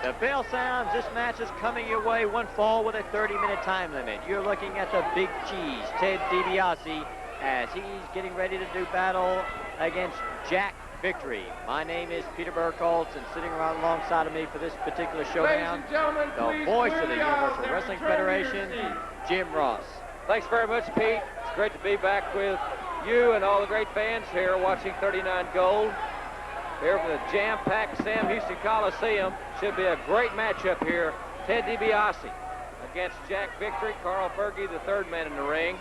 The bell sounds. This match is coming your way. One fall with a 30-minute time limit. You're looking at the big cheese, Ted DiBiase, as he's getting ready to do battle against Jack Victory. My name is Peter Burkholz, and sitting right alongside of me for this particular showdown, the voice of the Universal Wrestling Federation, Jim Ross. Thanks very much, Pete. It's great to be back with you and all the great fans here watching 39 Gold. Here from the jam-packed Sam Houston Coliseum. Should be a great matchup here. Ted DiBiase against Jack Victory. Carl Fergie, the third man in the ring,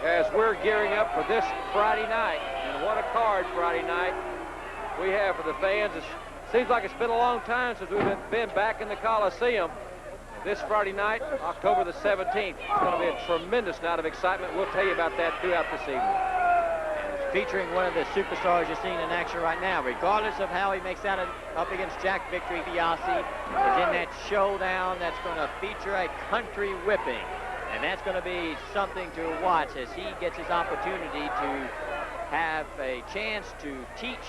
as we're gearing up for this Friday night. And what a card Friday night we have for the fans. It seems like it's been a long time since we've been back in the Coliseum. This Friday night, October the 17th, it's going to be a tremendous night of excitement. We'll tell you about that throughout this evening. Featuring one of the superstars you're seeing in action right now. Regardless of how he makes out up against Jack Victory, DiBiase is in that showdown that's going to feature a country whipping. And that's going to be something to watch as he gets his opportunity to have a chance to teach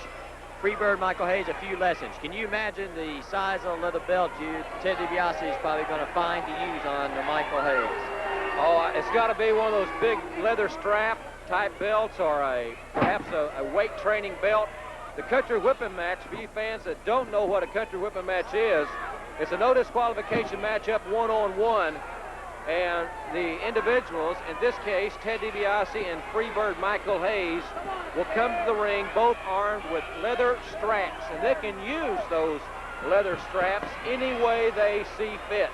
Freebird Michael Hayes a few lessons. Can you imagine the size of the leather belt Ted DiBiase is probably going to find to use on Michael Hayes? Oh, it's got to be one of those big leather strap type belts, or perhaps a weight training belt. The country whipping match, for you fans that don't know what a country whipping match is, it's a no disqualification matchup, one-on-one, and the individuals, in this case Ted DiBiase and Freebird Michael Hayes, will come to the ring both armed with leather straps, and they can use those leather straps any way they see fit.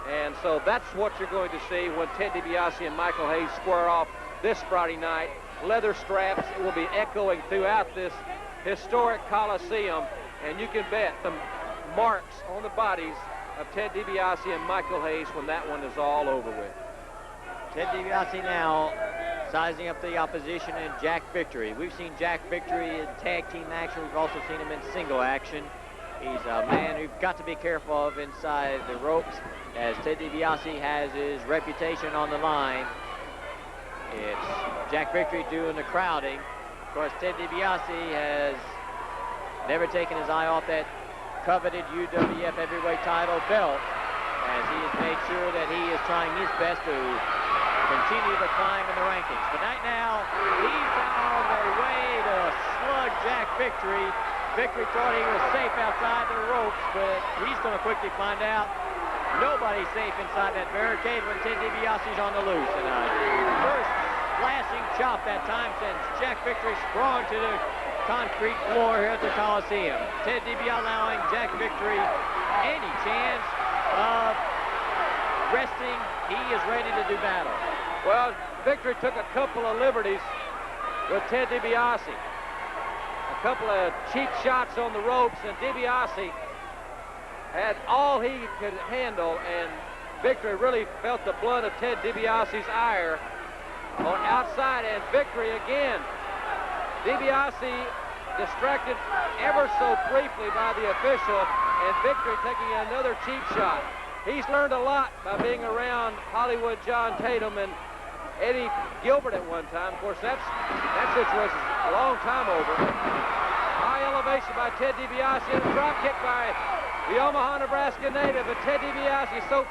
And so that's what you're going to see when Ted DiBiase and Michael Hayes square off this Friday night. Leather straps will be echoing throughout this historic Coliseum, and you can bet the marks on the bodies of Ted DiBiase and Michael Hayes when that one is all over with. Ted DiBiase now sizing up the opposition in Jack Victory. We've seen Jack Victory in tag team action. We've also seen him in single action. He's a man you've got to be careful of inside the ropes, as Ted DiBiase has his reputation on the line. It's Jack Victory doing the crowding. Of course, Ted DiBiase has never taken his eye off that coveted UWF heavyweight title belt, as he has made sure that he is trying his best to continue to climb in the rankings. But right now, he found a way to slug Jack Victory. Victory thought he was safe outside the ropes, but he's going to quickly find out nobody's safe inside that barricade when Ted DiBiase's on the loose. And first flashing chop that time sends Jack Victory sprawling to the concrete floor here at the Coliseum. Ted DiBiase allowing Jack Victory any chance of resting. He is ready to do battle. Well, Victory took a couple of liberties with Ted DiBiase. A couple of cheap shots on the ropes, and DiBiase had all he could handle, and Victory really felt the blood of Ted DiBiase's ire on outside, and Victory again. DiBiase distracted ever so briefly by the official, and Victory taking another cheap shot. He's learned a lot by being around Hollywood John Tatum and Eddie Gilbert at one time. Of course, that situation's a long time over. High elevation by Ted DiBiase, and a drop kick by the Omaha, Nebraska native. And Ted DiBiase is so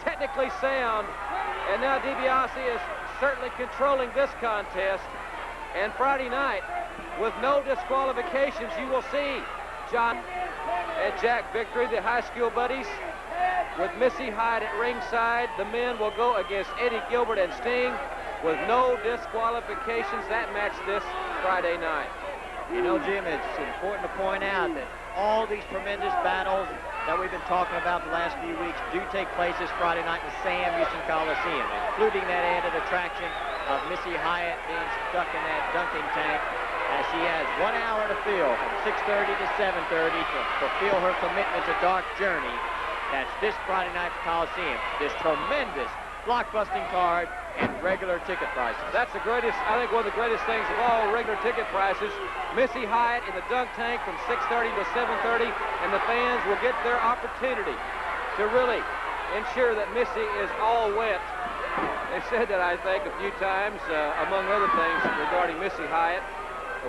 technically sound, and now DiBiase is certainly controlling this contest. And Friday night, with no disqualifications, you will see John and Jack Victory, the high school buddies, with Missy Hyatt at ringside. The men will go against Eddie Gilbert and Sting with no disqualifications. That match this Friday night. You know, Jim, it's important to point out that all these tremendous battles that we've been talking about the last few weeks do take place this Friday night in the Sam Houston Coliseum, including that added attraction of Missy Hyatt being stuck in that dunking tank, as she has 1 hour to fill from 6:30 to 7:30 to fulfill her commitment to Dark Journey. That's this Friday night at the Coliseum. This tremendous blockbusting card and regular ticket prices. That's the greatest, I think one of the greatest things of all, regular ticket prices. Missy Hyatt in the dunk tank from 6:30 to 7:30, and the fans will get their opportunity to really ensure that Missy is all wet. They said that, I think, a few times, among other things regarding Missy Hyatt.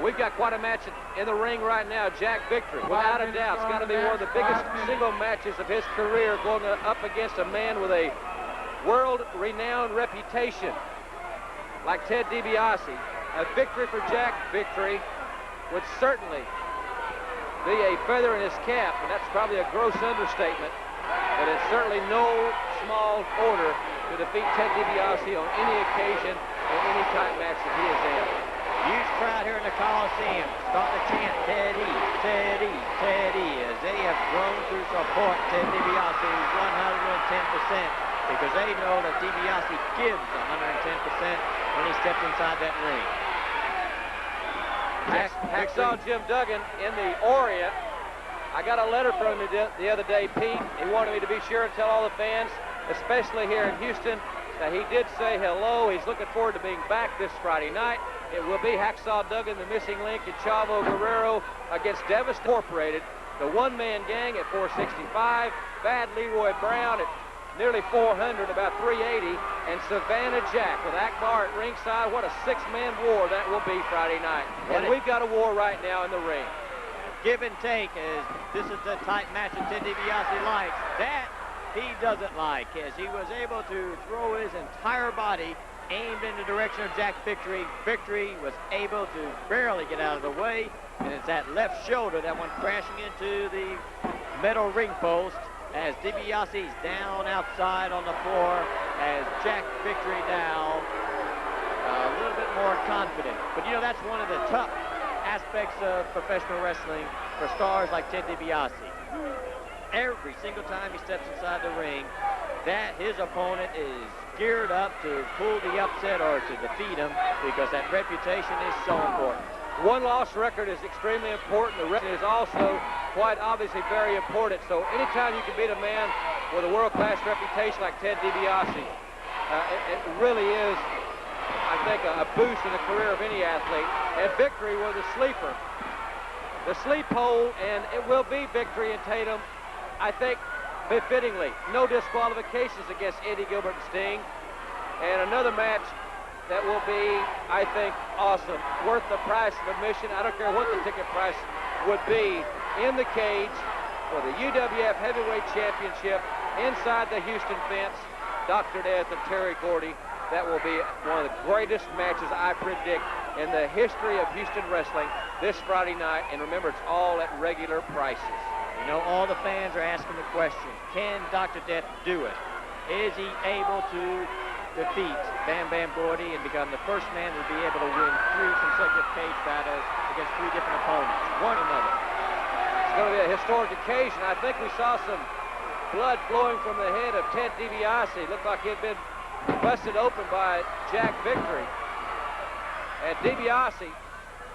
We've got quite a match in the ring right now, Jack Victory. Without a doubt, it's got to be one of the biggest single matches of his career, going up against a man with a world-renowned reputation like Ted DiBiase. A victory for Jack Victory would certainly be a feather in his cap, and that's probably a gross understatement, but it's certainly no small order to defeat Ted DiBiase on any occasion in any type match that he is in. Huge crowd here in the Coliseum, starting to chant Teddy, Teddy, Teddy, as they have grown to support Ted DiBiase 110%, because they know that DiBiase gives 110% when he steps inside that ring. Hacksaw Jim Duggan in the Orient. I got a letter from him the other day, Pete. He wanted me to be sure to tell all the fans, especially here in Houston, that he did say hello. He's looking forward to being back this Friday night. It will be Hacksaw Duggan, the missing link, and Chavo Guerrero against Devastator Incorporated, the one-man gang at 465, Bad Leroy Brown at nearly 400, about 380, and Savannah Jack with Akbar at ringside. What a six-man war that will be Friday night. And we've got a war right now in the ring. Give and take, as this is the type match that Ted DiBiase likes. That he doesn't like, as he was able to throw his entire body aimed in the direction of Jack Victory. Victory was able to barely get out of the way, and it's that left shoulder that went crashing into the metal ring post, as DiBiase's down outside on the floor, as Jack Victory now a little bit more confident. But you know, that's one of the tough aspects of professional wrestling for stars like Ted DiBiase. Every single time he steps inside the ring, that his opponent is geared up to pull the upset or to defeat him, because that reputation is so important. One-loss record is extremely important. The record is also quite obviously very important. So anytime you can beat a man with a world-class reputation like Ted DiBiase, it really is, I think, a boost in the career of any athlete. And Victory was a sleeper. The sleep hold, and it will be Victory and Tatum, I think, befittingly. No disqualifications against Eddie Gilbert and Sting. And another match that will be, I think, awesome. Worth the price of admission. I don't care what the ticket price would be. In the cage for the UWF Heavyweight Championship inside the Houston fence, Dr. Death and Terry Gordy. That will be one of the greatest matches, I predict, in the history of Houston wrestling this Friday night. And remember, it's all at regular prices. You know, all the fans are asking the question, can Dr. Death do it? Is he able to defeat Bam Bam Gordy and become the first man to be able to win 3 consecutive cage battles against 3 different opponents, one another? It's going to be a historic occasion. I think we saw some blood flowing from the head of Ted DiBiase. It looked like he had been busted open by Jack Victory. And DiBiase,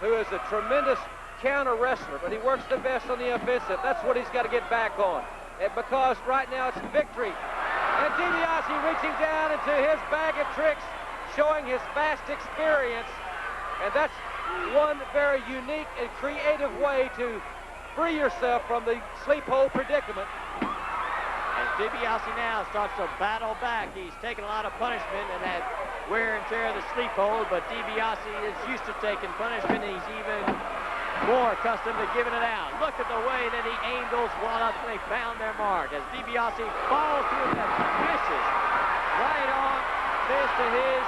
who is a tremendous counter wrestler, but he works the best on the offensive. That's what he's got to get back on. And because right now it's Victory. And DiBiase reaching down into his bag of tricks, showing his vast experience. And that's one very unique and creative way to free yourself from the sleep hold predicament. As DiBiase now starts to battle back, he's taken a lot of punishment and that wear and tear of the sleep hold, but DiBiase is used to taking punishment, and he's even more accustomed to giving it out. Look at the way that he aimed those walnuts when they found their mark, as DiBiase falls through that vicious right arm fist to his,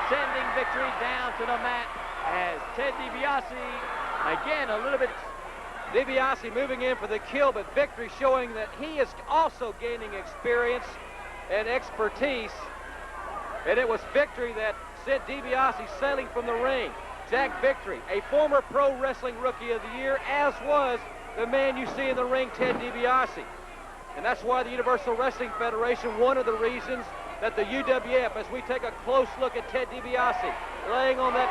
sending Victory down to the mat, as Ted DiBiase, again, a little bit... DiBiase moving in for the kill, but Victory showing that he is also gaining experience and expertise. And it was Victory that sent DiBiase sailing from the ring. Jack Victory, a former Pro Wrestling Rookie of the Year, as was the man you see in the ring, Ted DiBiase. And that's why the Universal Wrestling Federation, one of the reasons that the UWF, as we take a close look at Ted DiBiase, laying on that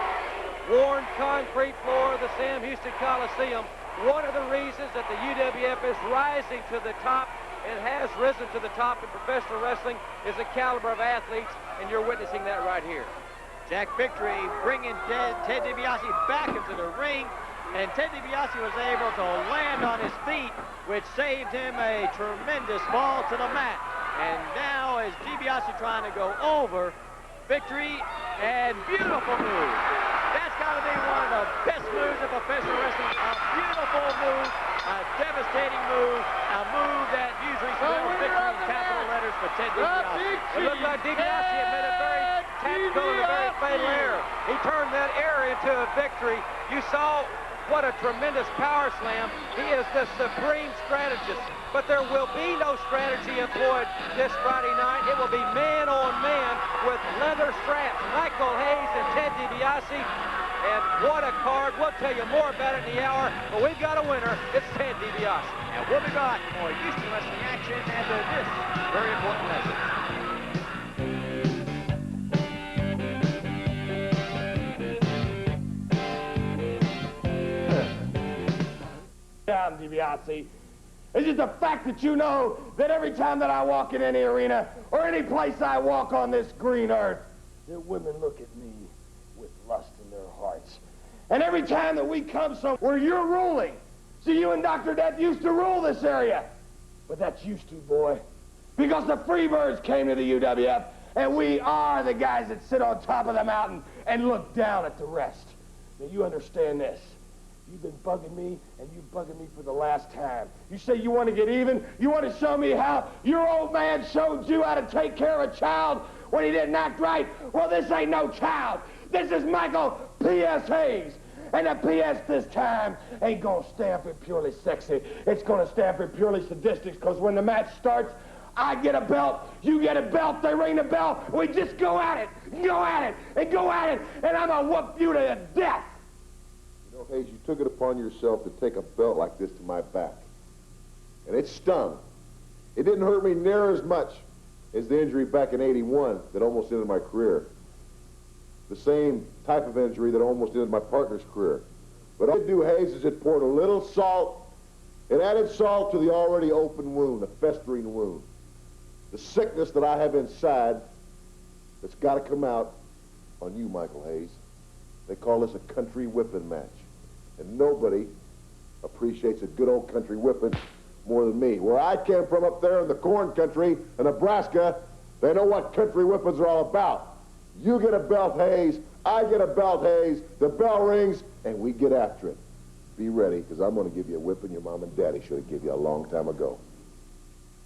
worn concrete floor of the Sam Houston Coliseum, one of the reasons that the UWF is rising to the top and has risen to the top in professional wrestling is the caliber of athletes, and you're witnessing that right here. Jack Victory bringing Ted DiBiase back into the ring, and Ted DiBiase was able to land on his feet, which saved him a tremendous fall to the mat. And now is DiBiase trying to go over Victory, and beautiful move. That's got got to be one of the best moves in professional wrestling. A beautiful move, a devastating move, a move that usually spells victory in capital letters for Ted DiBiase. It looked like DiBiase had made a very tactical and a very fatal error. He turned that error into a victory. You saw what a tremendous power slam. He is the supreme strategist. But there will be no strategy employed this Friday night. It will be man on man with leather straps. Michael Hayes and Ted DiBiase. And what a card. We'll tell you more about it in the hour. But we've got a winner. It's Ted DiBiase. And we'll be back for more Houston wrestling action after this very important message. Down, DiBiase. It's just a fact that you know that every time that I walk in any arena or any place I walk on this green earth, that women look at me with lust in their hearts. And every time that we come somewhere you're ruling. See, you and Dr. Death used to rule this area. But that's used to, boy. Because the Freebirds came to the UWF, and we are the guys that sit on top of the mountain and look down at the rest. Now, you understand this. You've been bugging me, and you're bugging me for the last time. You say you want to get even? You want to show me how your old man showed you how to take care of a child when he didn't act right? Well, this ain't no child. This is Michael P.S. Hayes. And the P.S. this time ain't going to stand for purely sexy. It's going to stand for purely sadistics, because when the match starts, I get a belt, you get a belt, they ring the bell, we just go at it, and go at it, and I'm going to whoop you to death. You know, Hayes, you took it upon yourself to take a belt like this to my back. And it stung. It didn't hurt me near as much as the injury back in '81 that almost ended my career. The same type of injury that almost ended my partner's career. But all I did do, Hayes, is it poured a little salt. It added salt to the already open wound, the festering wound. The sickness that I have inside that's got to come out on you, Michael Hayes. They call this a country whipping match. And nobody appreciates a good old country whipping more than me. Where I came from up there in the corn country in Nebraska, they know what country whippings are all about. You get a belt, Hayes. I get a belt, Hayes. The bell rings, and we get after it. Be ready, because I'm going to give you a whipping your mom and daddy should have given you a long time ago.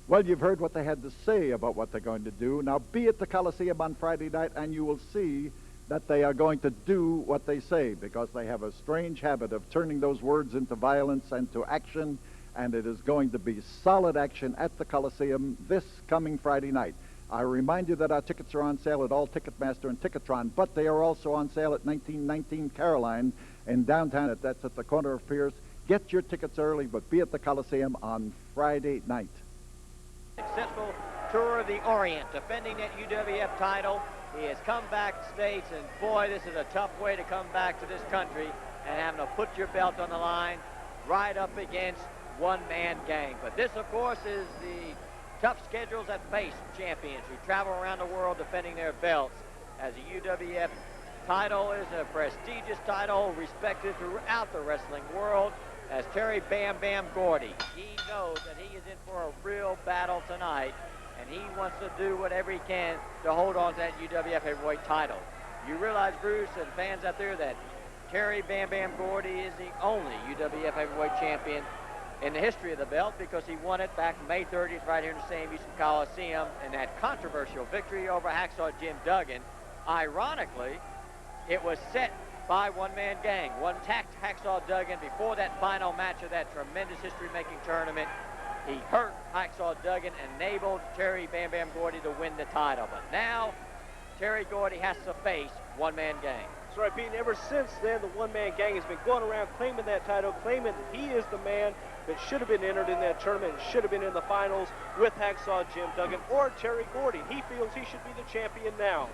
Well, you've heard what they had to say about what they're going to do. Now, be at the Coliseum on Friday night, and you will see that they are going to do what they say, because they have a strange habit of turning those words into violence and to action, and it is going to be solid action at the Coliseum this coming Friday night. I remind you that our tickets are on sale at all Ticketmaster and Ticketron, but they are also on sale at 1919 Caroline in downtown. That's at the corner of Pierce. Get your tickets early, but be at the Coliseum on Friday night. Successful tour of the Orient, defending that UWF title. He has come back to States, and boy, this is a tough way to come back to this country and having to put your belt on the line right up against one-man gang. But this, of course, is the tough schedules that face champions who travel around the world defending their belts, as the UWF title is a prestigious title respected throughout the wrestling world. As Terry Bam Bam Gordy, he knows that he is in for a real battle tonight, and he wants to do whatever he can to hold on to that UWF heavyweight title. You realize, Bruce, and fans out there, that Terry Bam Bam Gordy is the only UWF heavyweight champion in the history of the belt, because he won it back May 30th right here in the same Houston Coliseum in that controversial victory over Hacksaw Jim Duggan. Ironically, it was set by one-man gang. One tacked Hacksaw Duggan before that final match of that tremendous history-making tournament. He hurt Hacksaw Duggan and enabled Terry Bam Bam Gordy to win the title. But now, Terry Gordy has to face one-man gang. That's right, Pete. And ever since then, the one-man gang has been going around claiming that title, claiming that he is the man that should have been entered in that tournament, should have been in the finals with Hacksaw Jim Duggan or Terry Gordy. He feels he should be the champion now.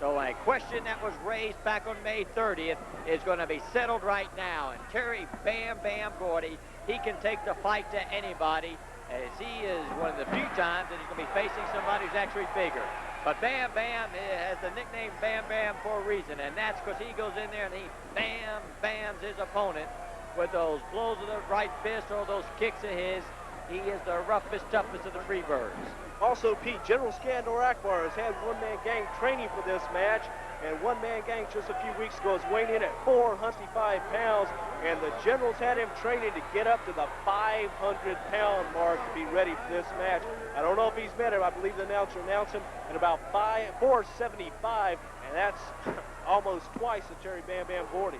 So a question that was raised back on May 30th is going to be settled right now. And Terry Bam Bam Gordy, he can take the fight to anybody, as he is one of the few times that he's going to be facing somebody who's actually bigger. But Bam Bam has the nickname Bam Bam for a reason, and that's because he goes in there and he bam bams his opponent with those blows of the right fist or those kicks of his. He is the roughest, toughest of the Freebirds. Also, Pete, General Skandor Akbar has had one-man gang training for this match. And one-man gang just a few weeks ago is weighing in at 465 pounds, and the Generals had him training to get up to the 500-pound mark to be ready for this match. I don't know if he's met him. I believe the announcer announced him at about 475, and that's almost twice of Terry Bam Bam Gordy.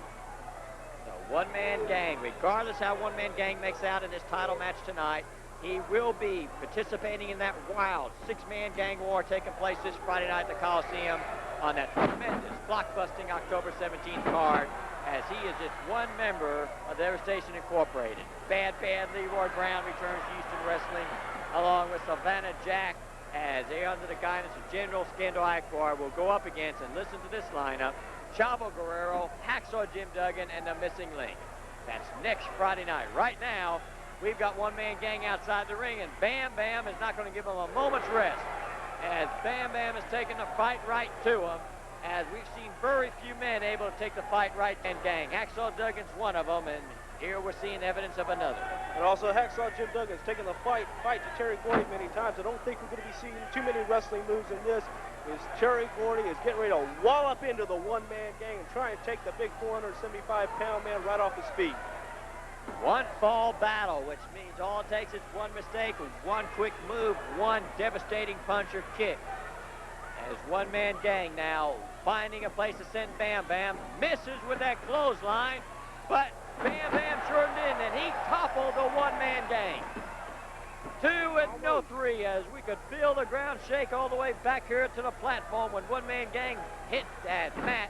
The one-man gang, regardless how one-man gang makes out in this title match tonight, he will be participating in that wild six-man gang war taking place this Friday night at the Coliseum on that tremendous, blockbusting October 17th card, as he is just one member of Devastation Incorporated. Bad Leroy Brown returns to Houston Wrestling, along with Savannah Jack, as they, under the guidance of General Skandor Akbar, will go up against, and listen to this lineup, Chavo Guerrero, Hacksaw Jim Duggan, and the Missing Link. That's next Friday night. Right now, we've got one-man gang outside the ring, and Bam Bam is not going to give him a moment's rest, as Bam Bam is taking the fight right to him, as we've seen very few men able to take the fight right and gang. Hacksaw Duggan's one of them, and here we're seeing evidence of another. And also Hacksaw Jim Duggan's taking the fight to Terry Gordy many times. I don't think we're going to be seeing too many wrestling moves in this. Terry Gordy is getting ready to wallop into the one-man gang and try and take the big 475-pound man right off his feet. One fall battle, which means all it takes is one mistake, one quick move, one devastating punch or kick. As one-man gang now finding a place to send Bam Bam, misses with that clothesline, but Bam Bam shortened in, and he toppled the one-man gang. 2 and no 3, as we could feel the ground shake all the way back here to the platform when one-man gang hit that mat.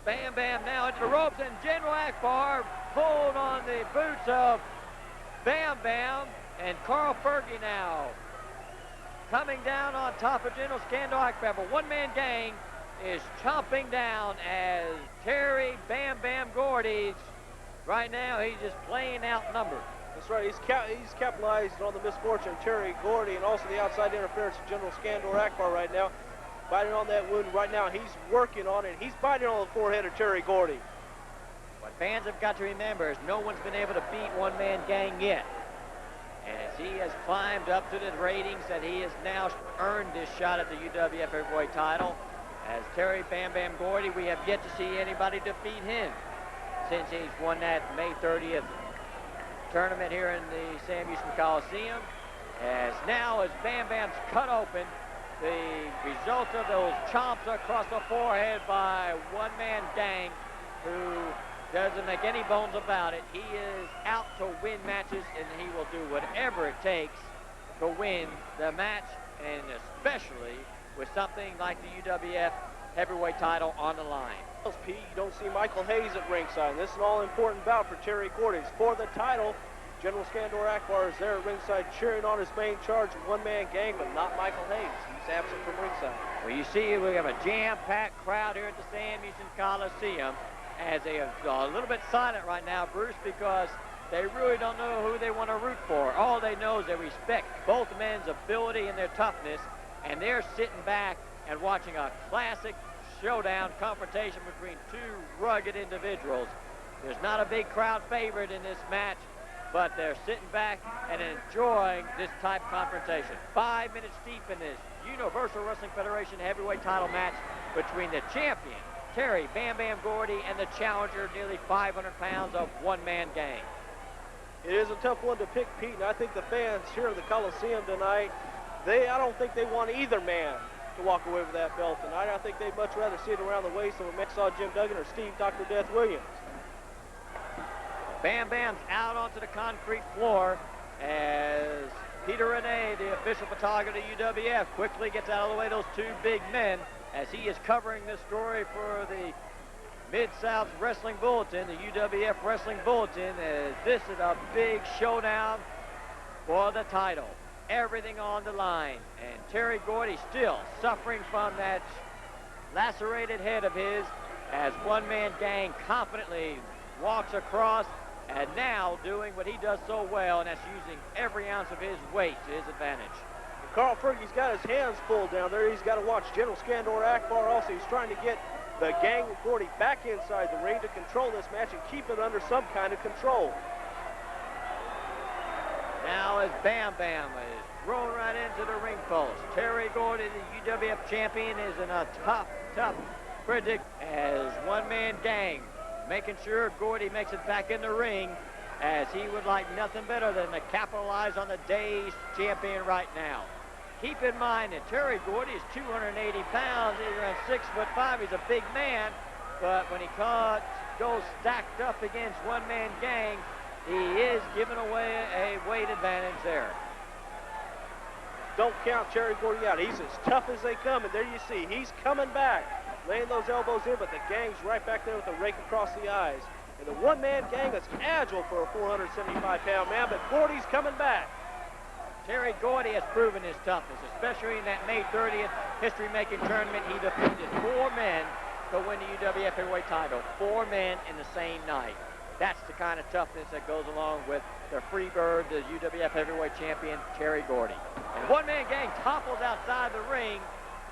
Bam Bam now into the ropes, and General Akbar pulled on the boots of Bam Bam, and Carl Fergie now coming down on top of General Skandor Akbar. But one-man gang is chomping down as Terry Bam Bam Gordy, right now he's just playing outnumbered. That's right, he's capitalized on the misfortune of Terry Gordy and also the outside interference of General Skandor Akbar right now. Biting on that wound right now, he's working on it. He's biting on the forehead of Terry Gordy. What fans have got to remember is no one's been able to beat one-man gang yet. And as he has climbed up to the ratings that he has now earned this shot at the UWF Heavyweight title, as Terry Bam Bam Gordy, we have yet to see anybody defeat him since he's won that May 30th tournament here in the Sam Houston Coliseum. As now as Bam Bam's cut open, the result of those chomps across the forehead by one-man gang, who doesn't make any bones about it. He is out to win matches, and he will do whatever it takes to win the match, and especially with something like the UWF heavyweight title on the line. Pete, you don't see Michael Hayes at ringside. This is an all-important bout for Terry Gordy. It's for the title. General Skandor Akbar is there at ringside cheering on his main charge, one-man gang, but not Michael Hayes. He's absent from ringside. Well, you see, we have a jam-packed crowd here at the Sam Houston Coliseum, as they are a little bit silent right now, Bruce, because they really don't know who they want to root for. All they know is they respect both men's ability and their toughness, and they're sitting back and watching a classic showdown confrontation between two rugged individuals. There's not a big crowd favorite in this match, but they're sitting back and enjoying this type of confrontation. 5 minutes deep in this Universal Wrestling Federation heavyweight title match between the champion, Terry Bam Bam Gordy, and the challenger, nearly 500 pounds of one-man gang. It is a tough one to pick, Pete, and I think the fans here at the Coliseum tonight, I don't think they want either man to walk away with that belt tonight. I think they'd much rather see it around the waist of a Hacksaw Jim Duggan or Steve Dr. Death Williams. Bam Bam's out onto the concrete floor as Peter Renee, the official photographer of UWF, quickly gets out of the way those two big men as he is covering this story for the Mid-South Wrestling Bulletin, the UWF Wrestling Bulletin, as this is a big showdown for the title. Everything on the line, and Terry Gordy still suffering from that lacerated head of his as one-man gang confidently walks across, and now doing what he does so well, and that's using every ounce of his weight to his advantage. Carl Fergie's got his hands full down there. He's got to watch General Skandor Akbar also. He's trying to get the gang of Gordy back inside the ring to control this match and keep it under some kind of control. Now now as Bam Bam is thrown right into the ring post. Terry Gordy, the UWF champion, is in a tough predict as one-man gang, making sure Gordy makes it back in the ring, as he would like nothing better than to capitalize on the day's champion right now. Keep in mind that Terry Gordy is 280 pounds. He's around 6'5". He's a big man, but when he goes stacked up against one-man gang, he is giving away a weight advantage there. Don't count Terry Gordy out. He's as tough as they come, and there you see, he's coming back, laying those elbows in, but the gang's right back there with a rake across the eyes. And the one-man gang is agile for a 475-pound man, but Gordy's coming back. Terry Gordy has proven his toughness, especially in that May 30th history-making tournament. He defeated 4 men to win the UWF heavyweight title. 4 men in the same night. That's the kind of toughness that goes along with the Freebird, the UWF heavyweight champion, Terry Gordy. And one-man gang topples outside the ring,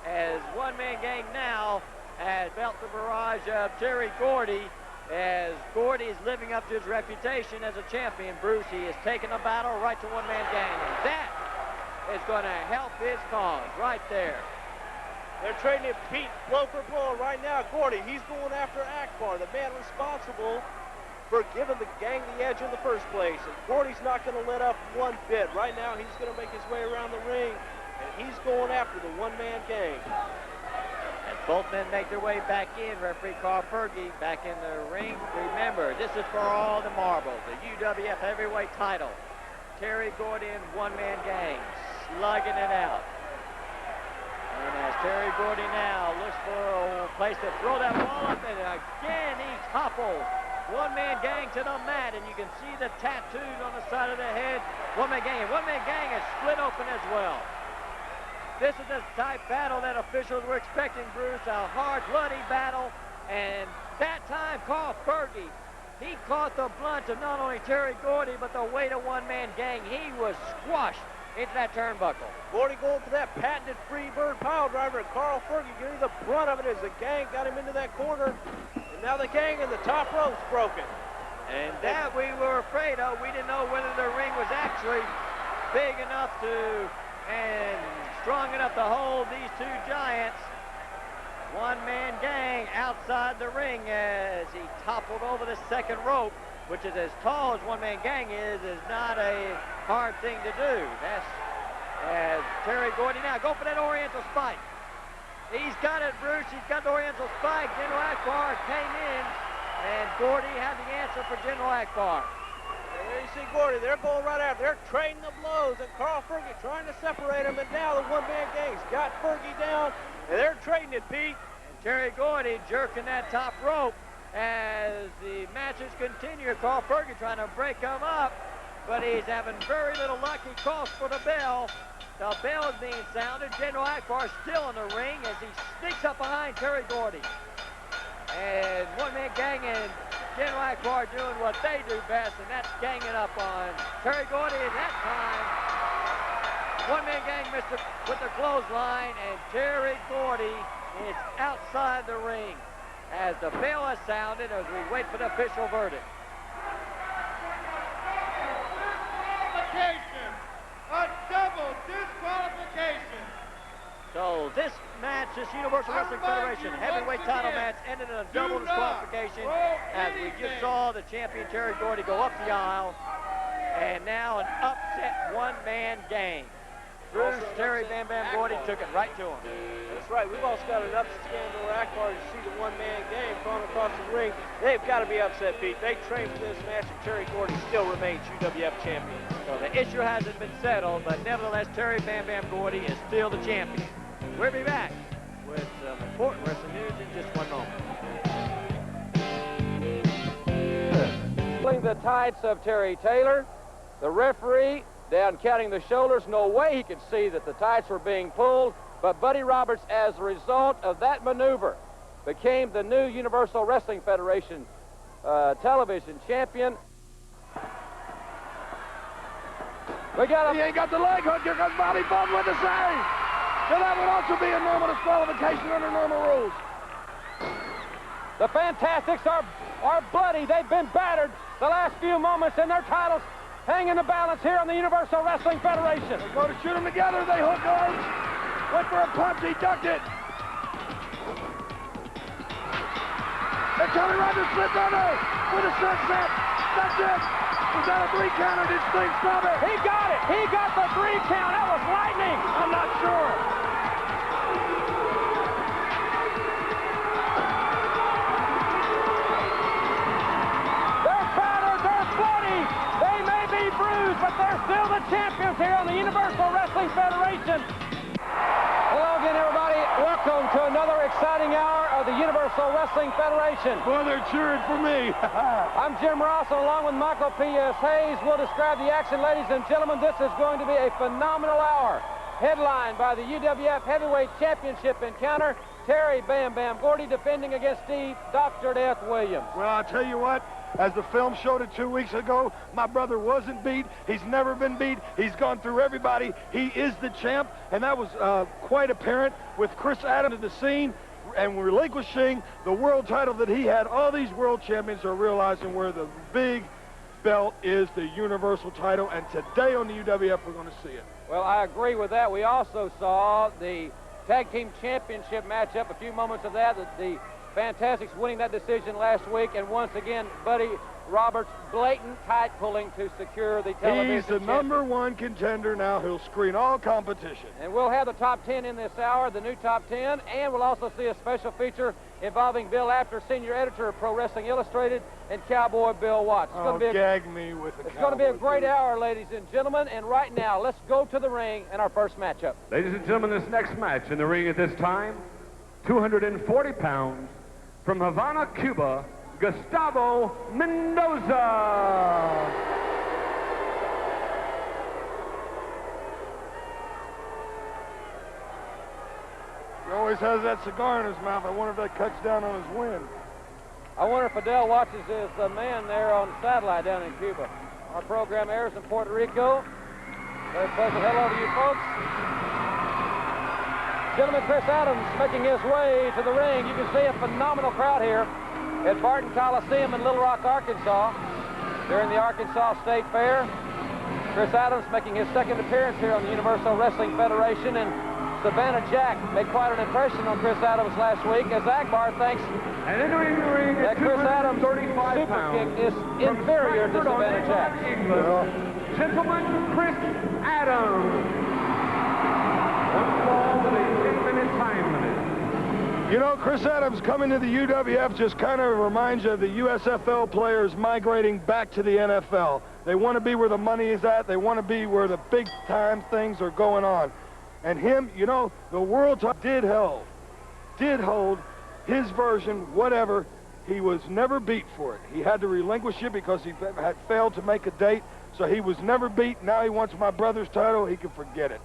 as one-man gang now has felt the barrage of Terry Gordy, as Gordy is living up to his reputation as a champion. Bruce, he is taking the battle right to one-man gang, and that is going to help his cause right there. They're trading it Pete blow for blow right now. Gordy, he's going after Akbar, the man responsible for giving the gang the edge in the first place. And Gordy's not going to let up one bit. Right now, he's going to make his way around the ring, and he's going after the one-man gang. As both men make their way back in, referee Carl Fergie back in the ring. Remember, this is for all the marbles, the UWF heavyweight title. Terry Gordy and one-man gang slugging it out. And as Terry Gordy now looks for a place to throw that ball up, and again he topples one-man gang to the mat, and you can see the tattoos on the side of the head. One-man gang is split open as well. This is the type battle that officials were expecting, Bruce, a hard, bloody battle. And that time, Carl Fergie, he caught the blunt of not only Terry Gordy, but the weight of one-man gang. He was squashed into that turnbuckle. Gordy going for that patented Freebird pile driver, and Carl Fergie getting the brunt of it as the gang got him into that corner. And now the gang in the top rope's broken. And that we were afraid of. We didn't know whether the ring was actually big enough to and strong enough to hold these 2 giants. One-man gang outside the ring as he toppled over the second rope, which is as tall as one-man gang is not a hard thing to do. That's as Terry Gordy now go for that Oriental spike. He's got it, Bruce. He's got the Oriental spike. General Akbar came in, and Gordy had the answer for General Akbar. And there you see Gordy. They're going right after. They're trading the blows, and Carl Fergie trying to separate them, and now the one-man gang's got Fergie down, and they're trading it, Pete. And Terry Gordy jerking that top rope as the matches continue. Carl Fergie trying to break him up, but he's having very little luck. He calls for the bell. The bell is being sounded. General Akbar still in the ring as he sneaks up behind Terry Gordy. And one-man gang and General Akbar doing what they do best, and that's ganging up on Terry Gordy. And that time, one-man gang missed it with the clothesline, and Terry Gordy is outside the ring as the bell has sounded as we wait for the official verdict. A double disqualification. So this match, this Universal Wrestling Federation heavyweight title match ended in a double disqualification as we just saw the champion Terry Gordy go up the aisle, and now an upset one-man gang. Bruce, Terry Bam Bam Gordy took it right to him. That's right. We've also got an upset scandal where Akbar, you see the one-man gang going across the ring. They've got to be upset, Pete. They trained for this match, and Terry Gordy still remains UWF champion. So the issue hasn't been settled, but nevertheless, Terry Bam Bam Gordy is still the champion. We'll be back with some important wrestling news in just one moment. Pulling the tights of Terry Taylor, the referee down counting the shoulders. No way he could see that the tights were being pulled, but Buddy Roberts, as a result of that maneuver, became the new Universal Wrestling Federation television champion. We got him. He ain't got the leg hook. Here comes Bobby Bum with the save. So that would also be a normal disqualification under normal rules. The Fantastics are bloody. They've been battered the last few moments in their titles. hang in the balance here on the Universal Wrestling Federation. They go to shoot them together. They hook arms. Went for a punch. He ducked it. And Tony Rogers slipped under with a sunset. That's it. Was that a 3 count or did Sting stop it? He got it. He got the 3 count. That was lightning. I'm not sure. They're battered. They're bloody. They may be bruised, but they're still the champions here on the Universal Wrestling Federation. Hello again, everybody. Welcome to another exciting hour of the Universal Wrestling Federation. Boy, they're cheering for me. I'm Jim Ross, and along with Michael P.S. Hayes, we'll describe the action. Ladies and gentlemen, this is going to be a phenomenal hour. Headlined by the UWF Heavyweight Championship encounter, Terry Bam Bam Gordy defending against Steve Dr. Death Williams. Well, I'll tell you what. As the film showed it 2 weeks ago, my brother wasn't beat. He's never been beat. He's gone through everybody. He is the champ, and that was quite apparent with Chris Adams at the scene and relinquishing the world title that he had. All these world champions are realizing where the big belt is, the Universal title, and today on the UWF, we're going to see it. Well, I agree with that. We also saw the Tag Team Championship matchup, a few moments of that, the Fantastics winning that decision last week, and once again, Buddy Roberts blatant tight pulling to secure the television He's the #1 contender now. He'll screen all competition. And we'll have the top 10 in this hour, the new top 10, and we'll also see a special feature involving Bill Apter, senior editor of Pro Wrestling Illustrated, and Cowboy Bill Watts. It's going to be gag me with a It's going to be a great hour, ladies and gentlemen, and right now, let's go to the ring and our first matchup. Ladies and gentlemen, this next match in the ring at this time, 240 pounds, from Havana, Cuba, Gustavo Mendoza. He always has that cigar in his mouth. I wonder if that cuts down on his wind. I wonder if Fidel watches his man there on satellite down in Cuba. Our program airs in Puerto Rico. Very pleasant hello to you folks. Gentleman, Chris Adams making his way to the ring. You can see a phenomenal crowd here at Barton Coliseum in Little Rock, Arkansas, during the Arkansas State Fair. Chris Adams making his second appearance here on the Universal Wrestling Federation, and Savannah Jack made quite an impression on Chris Adams last week, as Akbar thinks And entering the ring that at Chris Adams' 235 super pounds, kick is inferior to Savannah Jack. England, gentleman Chris Adams. One fall with a 10-minute time limit. You know, Chris Adams coming to the UWF just kind of reminds you of the USFL players migrating back to the NFL. They want to be where the money is at. They want to be where the big-time things are going on. And him, you know, the world did hold his version, whatever. He was never beat for it. He had to relinquish it because he had failed to make a date, so he was never beat. Now he wants my brother's title. He can forget it.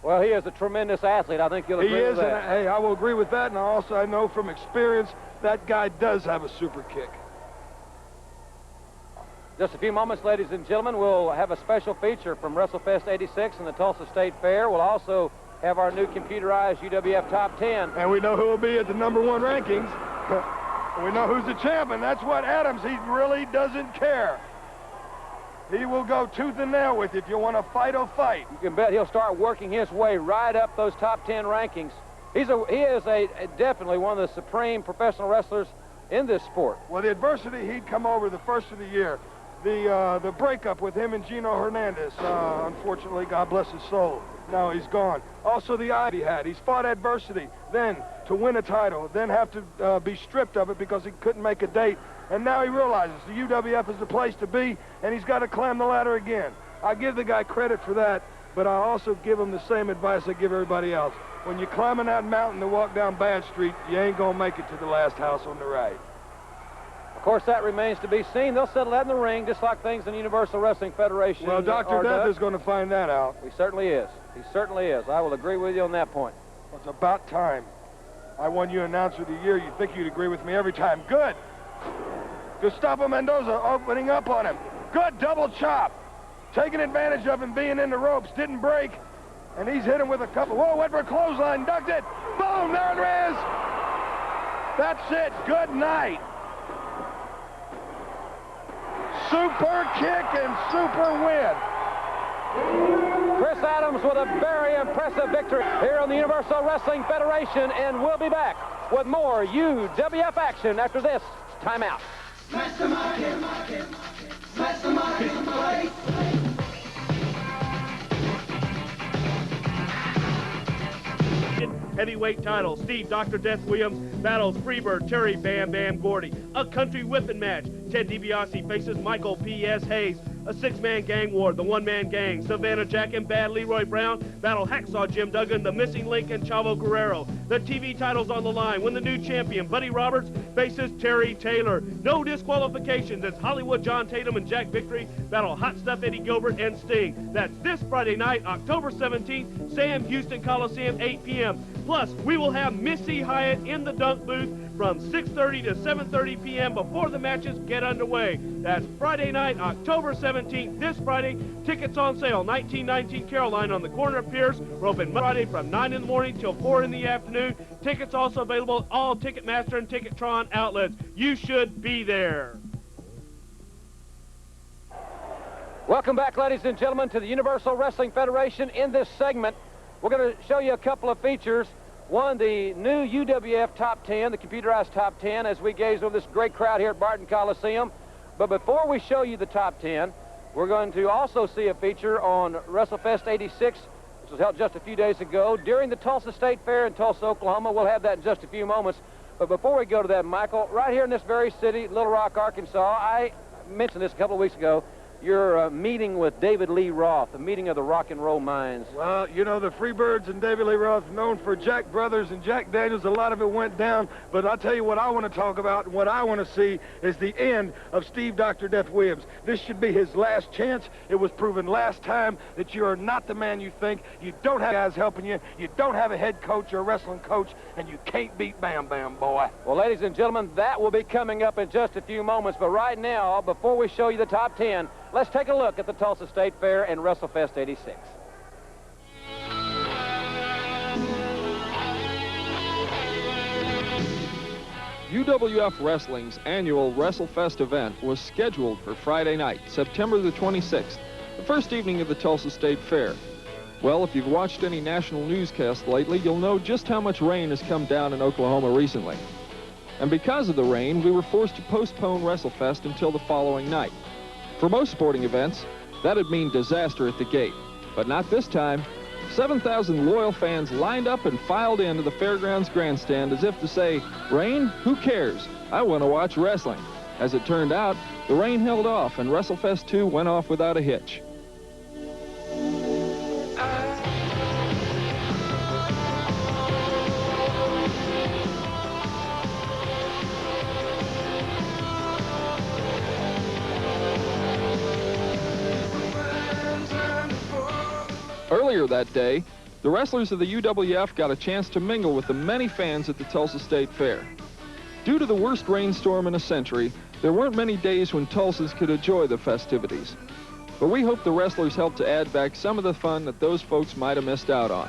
Well, he is a tremendous athlete. I think you'll agree with that. And, hey, I will agree with that, and also I know from experience that guy does have a super kick. Just a few moments, ladies and gentlemen, we'll have a special feature from WrestleFest 86 and the Tulsa State Fair. We'll also have our new computerized UWF Top 10. And we know who will be at the #1 rankings. We know who's the champ, and that's what Adams, he really doesn't care. He will go tooth and nail with you. If you want to fight, he'll fight. You can bet he'll start working his way right up those top 10 rankings. He is definitely one of the supreme professional wrestlers in this sport. Well, the adversity he'd come over the first of the year, the breakup with him and Gino Hernandez, unfortunately, God bless his soul, now he's gone. Also the eye he had. He's fought adversity, then to win a title, then have to be stripped of it because he couldn't make a date. And now he realizes the UWF is the place to be, and he's got to climb the ladder again. I give the guy credit for that, but I also give him the same advice I give everybody else. When you're climbing that mountain to walk down Bad Street, you ain't going to make it to the last house on the right. Of course, that remains to be seen. They'll settle that in the ring, just like things in the Universal Wrestling Federation. Well, Dr. Death is going to find that out. He certainly is. He certainly is. I will agree with you on that point. It's about time. I won you Announcer of the Year. You'd think you'd agree with me every time. Good. Gustavo Mendoza opening up on him. Good double chop. Taking advantage of him being in the ropes. Didn't break. And he's hit him with a couple. Whoa, went for a clothesline. Ducked it. Boom, there it is. That's it. Good night. super kick and super win. Chris Adams with a very impressive victory here on the Universal Wrestling Federation, and we'll be back with more UWF action after this timeout. Heavyweight title, Steve Dr. Death Williams battles Freebird Terry Bam Bam Gordy. A country whipping match, Ted DiBiase faces Michael P.S. Hayes. A six-man gang war, the one-man gang. Savannah Jack and Bad Leroy Brown battle Hacksaw Jim Duggan, the Missing Link, and Chavo Guerrero. The TV title's on the line when the new champion, Buddy Roberts, faces Terry Taylor. No disqualifications as Hollywood John Tatum and Jack Victory battle Hot Stuff Eddie Gilbert and Sting. That's this Friday night, October 17th, Sam Houston Coliseum, 8 p.m. Plus, we will have Missy Hyatt in the dunk booth from 6:30 to 7:30 p.m. before the matches get underway. That's Friday night, October 17th, this Friday. Tickets on sale, 1919 Caroline on the corner of Pierce. We're open Friday from 9 in the morning till 4 in the afternoon. Tickets also available at all Ticketmaster and Ticketron outlets. You should be there. Welcome back, ladies and gentlemen, to the Universal Wrestling Federation. In this segment, we're going to show you a couple of features. One, the new UWF Top 10, the computerized Top 10, as we gaze over this great crowd here at Barton Coliseum. But before we show you the Top 10, we're going to also see a feature on WrestleFest 86, which was held just a few days ago during the Tulsa State Fair in Tulsa, Oklahoma. We'll have that in just a few moments. But before we go to that, Michael, right here in this very city, Little Rock, Arkansas, I mentioned this a couple of weeks ago, your meeting with David Lee Roth, the meeting of the rock and roll minds. Well, you know, the Freebirds and David Lee Roth known for Jack Brothers and Jack Daniels. A lot of it went down, but I'll tell you what I want to talk about and what I want to see is the end of Steve Dr. Death Williams. This should be his last chance. It was proven last time that you are not the man you think. You don't have guys helping you. You don't have a head coach or a wrestling coach, and you can't beat Bam Bam, boy. Well, ladies and gentlemen, that will be coming up in just a few moments. But right now, before we show you the Top 10, let's take a look at the Tulsa State Fair and WrestleFest 86. UWF Wrestling's annual WrestleFest event was scheduled for Friday night, September the 26th, the first evening of the Tulsa State Fair. Well, if you've watched any national newscasts lately, you'll know just how much rain has come down in Oklahoma recently. And because of the rain, we were forced to postpone WrestleFest until the following night. For most sporting events, that'd mean disaster at the gate. But not this time. 7,000 loyal fans lined up and filed into the fairgrounds grandstand as if to say, rain? Who cares? I want to watch wrestling. As it turned out, the rain held off and WrestleFest 2 went off without a hitch. Earlier that day, the wrestlers of the UWF got a chance to mingle with the many fans at the Tulsa State Fair. Due to the worst rainstorm in a century, there weren't many days when Tulsans could enjoy the festivities. But we hope the wrestlers helped to add back some of the fun that those folks might have missed out on.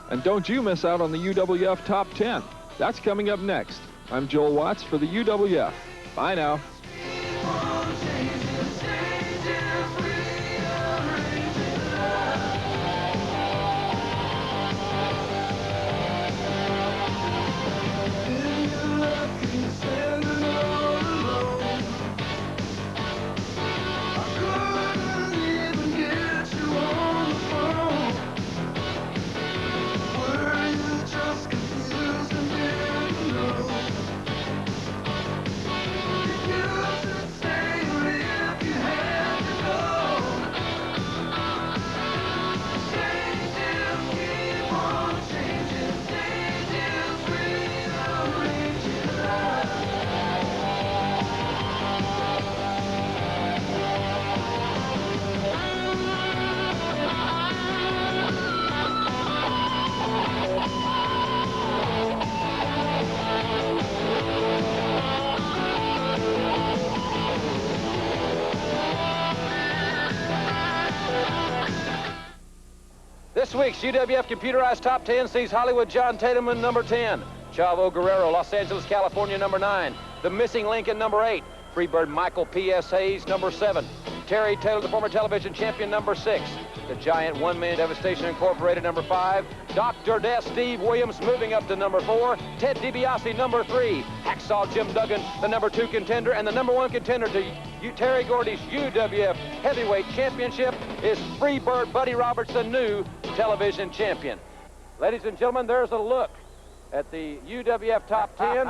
And don't you miss out on the UWF Top 10. That's coming up next. I'm Joel Watts for the UWF. Bye now. This week's UWF Computerized Top 10 sees Hollywood John Tatum in number 10, Chavo Guerrero, Los Angeles, California, number 9, The Missing Link in number 8, Freebird Michael P.S. Hayes, number 7. Terry Taylor, the former television champion, number 6. The Giant One-Man Devastation Incorporated, number 5. Dr. Death Steve Williams moving up to number 4. Ted DiBiase, number 3. Hacksaw Jim Duggan, the number 2 contender, and the number 1 contender to Terry Gordy's UWF Heavyweight Championship is Freebird Buddy Roberts, the new television champion. Ladies and gentlemen, there's a look at the UWF Top 10,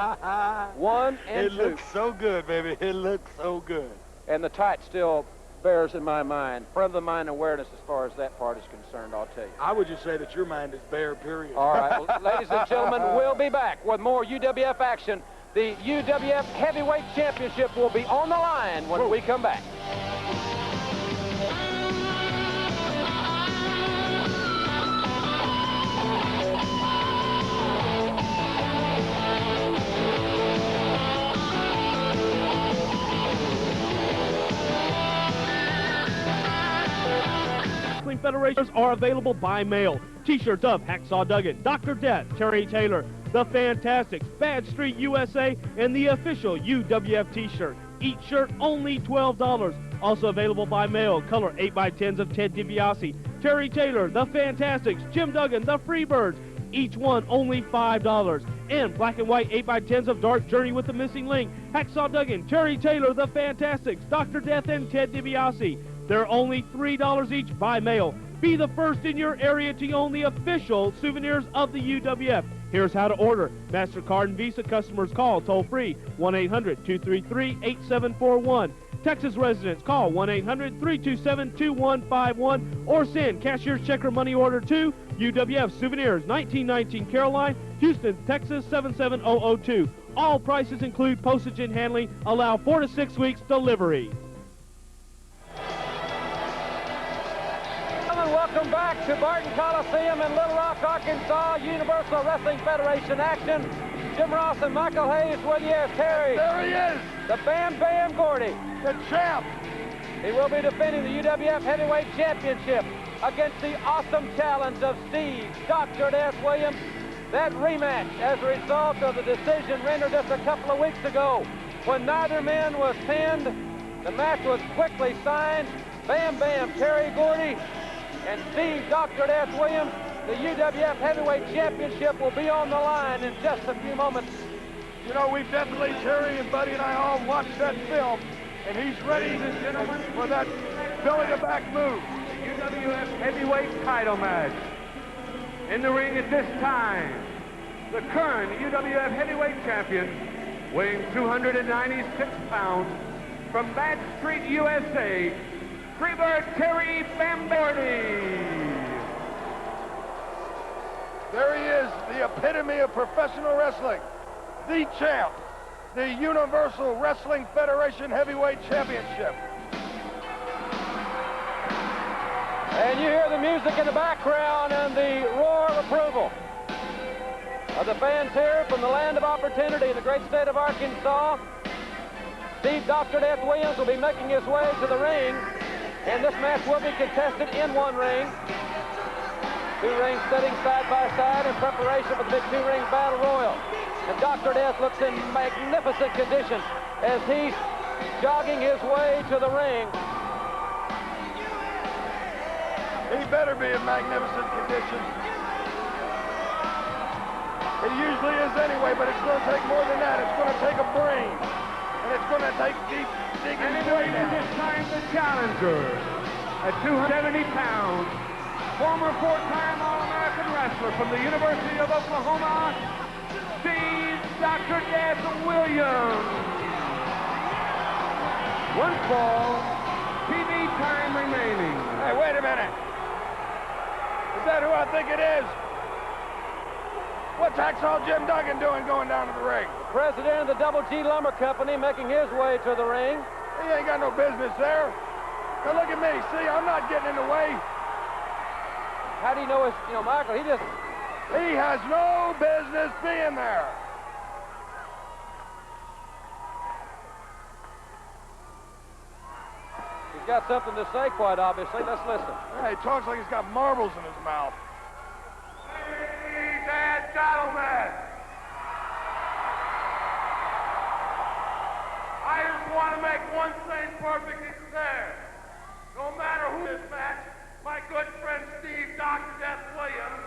1 and 2. It looks so good, baby. It looks so good. And the tight still bears in my mind, front of the mind awareness as far as that part is concerned, I'll tell you. I would just say that your mind is bare, period. All right, well, ladies and gentlemen, we'll be back with more UWF action. The UWF Heavyweight Championship will be on the line when we come back. Federations are available by mail. T-shirts of Hacksaw Duggan, Dr. Death, Terry Taylor, The Fantastics, Bad Street USA, and the official UWF T-shirt. Each shirt only $12. Also available by mail, color 8x10s of Ted DiBiase, Terry Taylor, The Fantastics, Jim Duggan, The Freebirds. Each one only $5. And black and white 8x10s of Dark Journey with the Missing Link, Hacksaw Duggan, Terry Taylor, The Fantastics, Dr. Death, and Ted DiBiase. They're only $3 each by mail. Be the first in your area to own the official souvenirs of the UWF. Here's how to order. MasterCard and Visa customers call toll-free 1-800-233-8741. Texas residents call 1-800-327-2151 or send cashier's check or money order to UWF Souvenirs, 1919 Caroline, Houston, Texas 77002. All prices include postage and handling. Allow 4 to 6 weeks delivery. Welcome back to Barton Coliseum in Little Rock, Arkansas. Universal Wrestling Federation action. Jim Ross and Michael Hayes with you as Terry. There he is, The Bam Bam Gordy. the champ. He will be defending the UWF Heavyweight Championship against the awesome challenge of Steve Dr. Death Williams. That rematch as a result of the decision rendered just a couple of weeks ago when neither man was pinned. The match was quickly signed. Bam Bam Terry Gordy and Steve Dr. Death Williams. The UWF Heavyweight Championship will be on the line in just a few moments. You know, we've definitely, Terry and Buddy and I all watched that film, and he's ready for that belly-to-back move. UWF Heavyweight title match. In the ring at this time, the current UWF Heavyweight Champion, weighing 296 pounds, from Bad Street, USA, Freebird Terry Bam Gordy. There he is, the epitome of professional wrestling, the champ, the Universal Wrestling Federation Heavyweight Championship. And you hear the music in the background and the roar of approval of the fans here from the land of opportunity in the great state of Arkansas. Steve Dr. Death Williams will be making his way to the ring, and this match will be contested in one ring. Two rings sitting side by side in preparation for the big two-ring battle royal. And Dr. Death looks in magnificent condition as he's jogging his way to the ring. He better be in magnificent condition. It usually is anyway, but it's going to take more than that. It's going to take a brain. And it's going to take deep digging. And in the ring at this time, the challenger at 270 pounds, former four-time All-American wrestler from the University of Oklahoma, Steve Dr. Death Williams. One fall, TV time remaining. Hey, wait a minute. Is that who I think it is? What's Hacksaw Jim Duggan doing going down to the ring? President of the Double G Lumber Company making his way to the ring. He ain't got no business there. Now look at me. See, I'm not getting in the way. How do you know Michael, he has no business being there. He's got something to say, quite obviously. Let's listen. Yeah, he talks like he's got marbles in his mouth. Ladies and gentlemen, I just want to make one thing perfectly clear. No matter who this match, my good friend Steve Dr. Death Williams,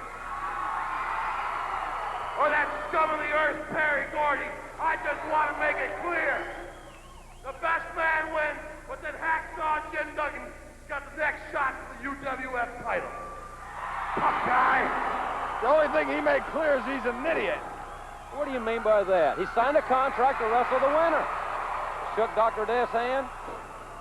or that scum of the earth, Terry Gordy, I just want to make it clear. The best man wins, but then Hacksaw Jim Duggan got the next shot at the UWF title. Tough guy. The only thing he made clear is he's an idiot. What do you mean by that? He signed a contract to wrestle the winner. Shook Dr. Death's hand.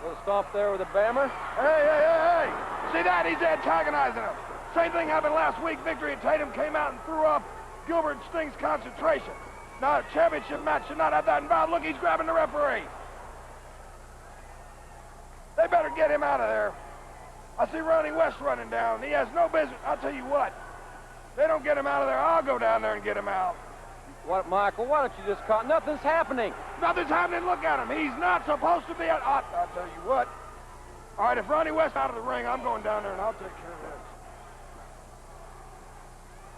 Little stomp there with a bammer. Hey! See that? He's antagonizing him. Same thing happened last week. Victory at Tatum came out and threw up Gilbert Sting's concentration. Now, a championship match should not have that involved. Look, he's grabbing the referee. They better get him out of there. I see Ronnie West running down. He has no business. I'll tell you what. They don't get him out of there. I'll go down there and get him out. What, Michael? Why don't you just call? Nothing's happening. Nothing's happening. Look at him. He's not supposed to be out. I'll tell you what. All right, if Ronnie West out of the ring, I'm going down there and I'll take care of this.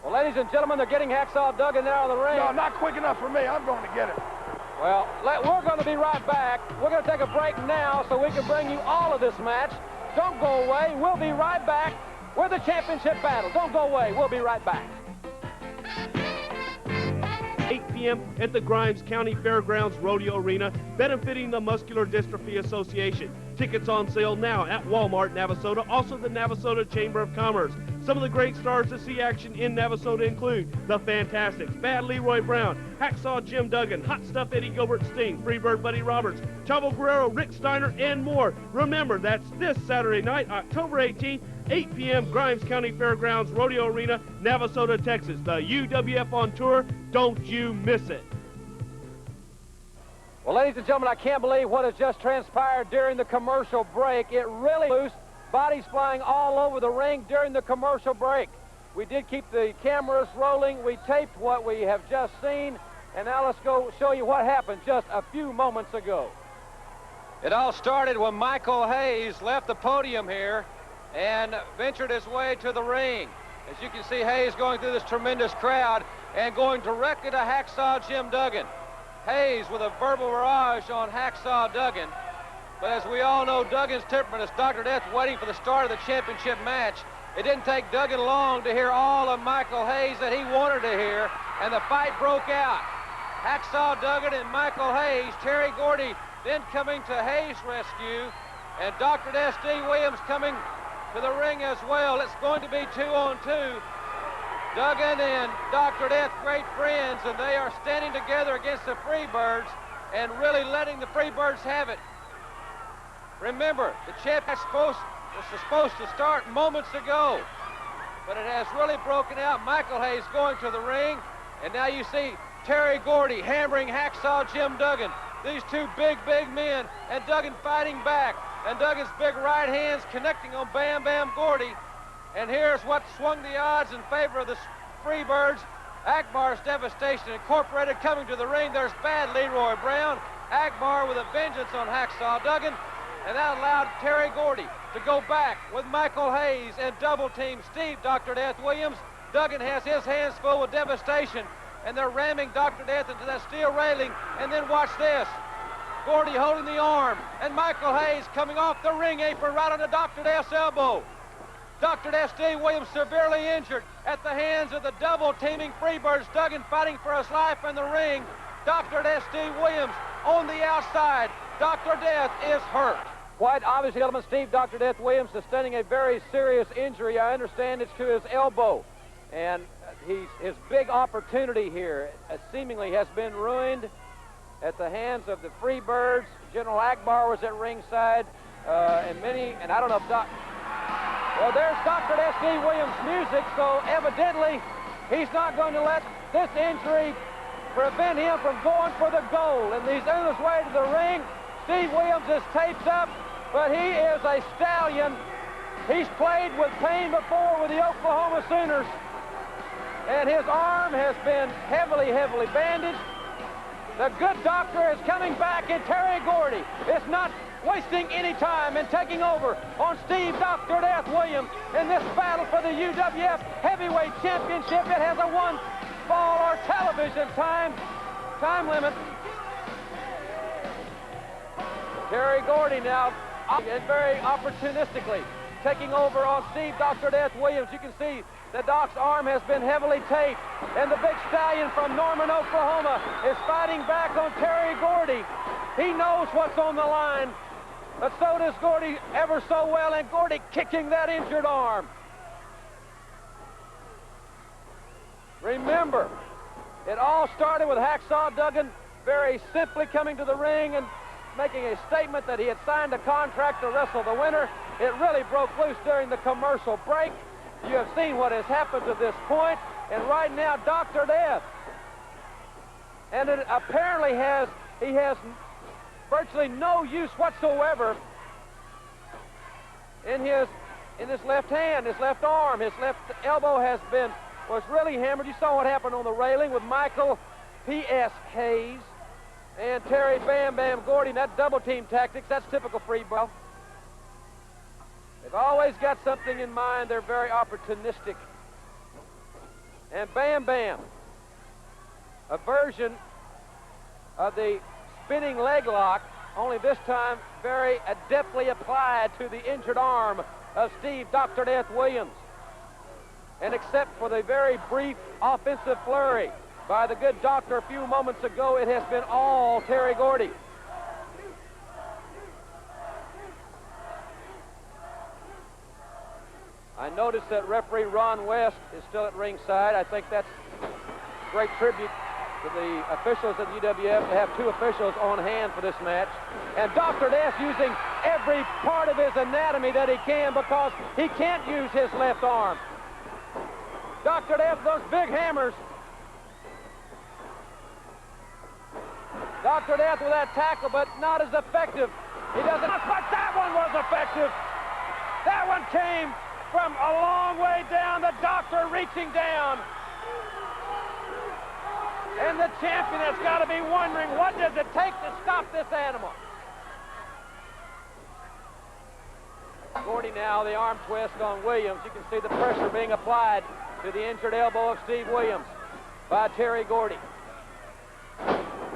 Well, ladies and gentlemen, they're getting Hacksaw Duggan out of the ring. No, not quick enough for me. I'm going to get it. Well, we're going to be right back. We're going to take a break now so we can bring you all of this match. Don't go away. We'll be right back with the championship battle. Don't go away. We'll be right back. 8 p.m. at the Grimes County Fairgrounds Rodeo Arena, benefiting the Muscular Dystrophy Association. Tickets on sale now at Walmart, Navasota, also the Navasota Chamber of Commerce. Some of the great stars to see action in Navasota include The Fantastics, Bad Leroy Brown, Hacksaw Jim Duggan, Hot Stuff Eddie Gilbert Sting, Freebird Buddy Roberts, Chavo Guerrero, Rick Steiner, and more. Remember, that's this Saturday night, October 18th, 8 p.m., Grimes County Fairgrounds Rodeo Arena, Navasota, Texas. The UWF on tour. Don't you miss it. Well, ladies and gentlemen, I can't believe what has just transpired during the commercial break. It really loose. Bodies flying all over the ring during the commercial break. We did keep the cameras rolling. We taped what we have just seen. And now let's go show you what happened just a few moments ago. It all started when Michael Hayes left the podium here and ventured his way to the ring. As you can see, Hayes going through this tremendous crowd and going directly to Hacksaw Jim Duggan. Hayes with a verbal barrage on Hacksaw Duggan. But as we all know, Duggan's temperament is Dr. Death waiting for the start of the championship match. It didn't take Duggan long to hear all of Michael Hayes that he wanted to hear, and the fight broke out. Hacksaw Duggan and Michael Hayes, Terry Gordy then coming to Hayes' rescue, and Dr. Death Steve Williams coming to the ring as well. It's going to be 2-on-2. Duggan and Dr. Death, great friends, and they are standing together against the Freebirds and really letting the Freebirds have it. Remember, the champ was supposed to start moments ago, but it has really broken out. Michael Hayes going to the ring, and now you see Terry Gordy hammering Hacksaw Jim Duggan. These two big men, and Duggan fighting back, and Duggan's big right hands connecting on Bam Bam Gordy. And here's what swung the odds in favor of the Freebirds. Akbar's Devastation Incorporated coming to the ring. There's Bad Leroy Brown. Akbar with a vengeance on Hacksaw Duggan. And that allowed Terry Gordy to go back with Michael Hayes and double team Steve Dr. Death Williams. Duggan has his hands full with Devastation, and they're ramming Dr. Death into that steel railing. And then watch this. Gordy holding the arm, and Michael Hayes coming off the ring apron right onto Dr. Death's elbow. Dr. Death Steve Williams severely injured at the hands of the double-teaming Freebirds. Duggan fighting for his life in the ring. Dr. Death Steve Williams on the outside. Dr. Death is hurt. Quite obviously, gentlemen, Steve Dr. Death Williams sustaining a very serious injury. I understand it's to his elbow. And his big opportunity here seemingly has been ruined at the hands of the Freebirds. General Akbar was at ringside, and I don't know if well, there's Dr. Death Steve Williams' music, so evidently he's not going to let this injury prevent him from going for the goal. And he's on his way to the ring. Steve Williams is taped up, but he is a stallion. He's played with pain before with the Oklahoma Sooners, and his arm has been heavily bandaged. The good doctor is coming back, and Terry Gordy is not wasting any time and taking over on Steve Dr. Death Williams in this battle for the UWF Heavyweight Championship. It has a one fall or television time limit. Terry Gordy now, and very opportunistically, taking over on Steve Dr. Death Williams. You can see the Doc's arm has been heavily taped, and the big stallion from Norman, Oklahoma is fighting back on Terry Gordy. He knows what's on the line, but so does Gordy ever so well, and Gordy kicking that injured arm. Remember, it all started with Hacksaw Duggan very simply coming to the ring and making a statement that he had signed a contract to wrestle the winner. It really broke loose during the commercial break. You have seen what has happened to this point, and right now, Dr. Death, and it apparently he has virtually no use whatsoever in his left hand, his left arm, his left elbow was really hammered. You saw what happened on the railing with Michael P.S. Hayes and Terry Bam Bam Gordy. That double team tactics, that's typical Freebell. They've always got something in mind. They're very opportunistic. And Bam Bam, a version of the spinning leg lock, only this time very adeptly applied to the injured arm of Steve Dr. Death Williams. And except for the very brief offensive flurry by the good doctor a few moments ago, it has been all Terry Gordy. I noticed that referee Ron West is still at ringside. I think that's a great tribute to the officials at the UWF to have two officials on hand for this match. And Dr. Death using every part of his anatomy that he can, because he can't use his left arm. Dr. Death, those big hammers. Dr. Death with that tackle, but not as effective. He doesn't, but that one was effective. That one came from a long way down, the doctor reaching down. And the champion has got to be wondering, what does it take to stop this animal? Gordy now, the arm twist on Williams. You can see the pressure being applied to the injured elbow of Steve Williams by Terry Gordy.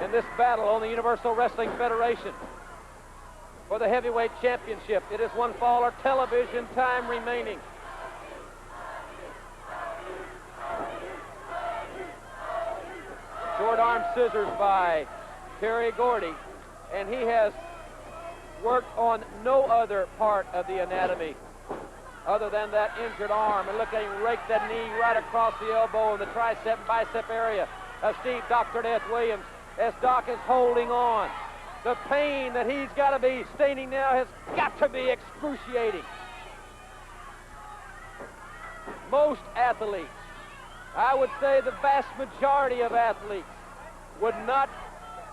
In this battle on the Universal Wrestling Federation for the heavyweight championship, it is one fall or television time remaining. Short arm scissors by Terry Gordy, and he has worked on no other part of the anatomy other than that injured arm. And look at him rake that knee right across the elbow and the tricep and bicep area of Steve Dr. Death Williams as Doc is holding on. The pain that he's got to be staining now has got to be excruciating. Most athletes, I would say the vast majority of athletes, would not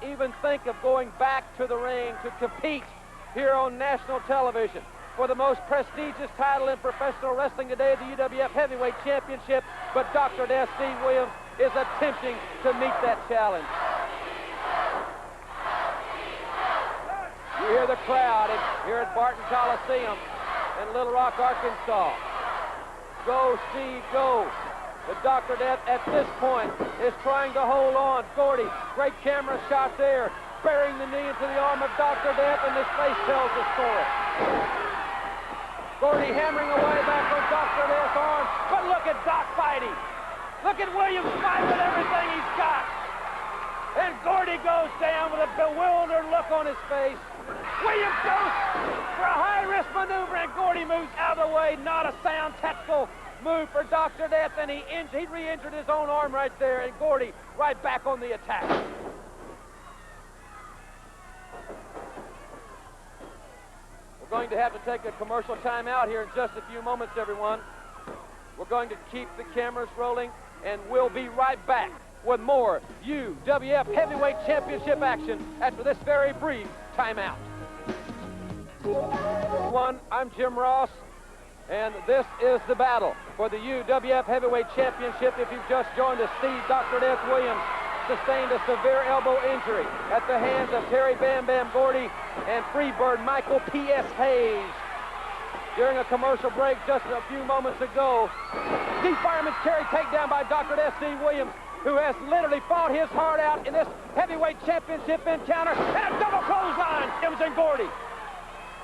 even think of going back to the ring to compete here on national television for the most prestigious title in professional wrestling today, the UWF Heavyweight Championship, but Dr. Death Steve Williams is attempting to meet that challenge. You hear the crowd here at Barton Coliseum in Little Rock, Arkansas. Go, Steve, go. But Dr. Death at this point is trying to hold on. Gordy, great camera shot there, burying the knee into the arm of Dr. Death, and his face tells the story. Gordy hammering away back on Dr. Death's arm, but look at Doc fighting. Look at Williams fighting with everything he's got. And Gordy goes down with a bewildered look on his face. Williams goes for a high-risk maneuver, and Gordy moves out of the way. Not a sound tactical move for Dr. Death, and he re-injured his own arm right there, and Gordy right back on the attack. We're going to have to take a commercial timeout here in just a few moments, everyone. We're going to keep the cameras rolling, and we'll be right back with more UWF Heavyweight Championship action after this very brief timeout. I'm Jim Ross, and this is the battle for the UWF Heavyweight Championship. If you've just joined us, Steve Dr. Death Williams sustained a severe elbow injury at the hands of Terry Bam Bam Gordy and Freebird Michael P.S. Hayes. During a commercial break just a few moments ago, Steve Fireman's carry takedown by Dr. Death Steve Williams. who has literally fought his heart out in this heavyweight championship encounter, and a double clothesline, Williams and Gordy.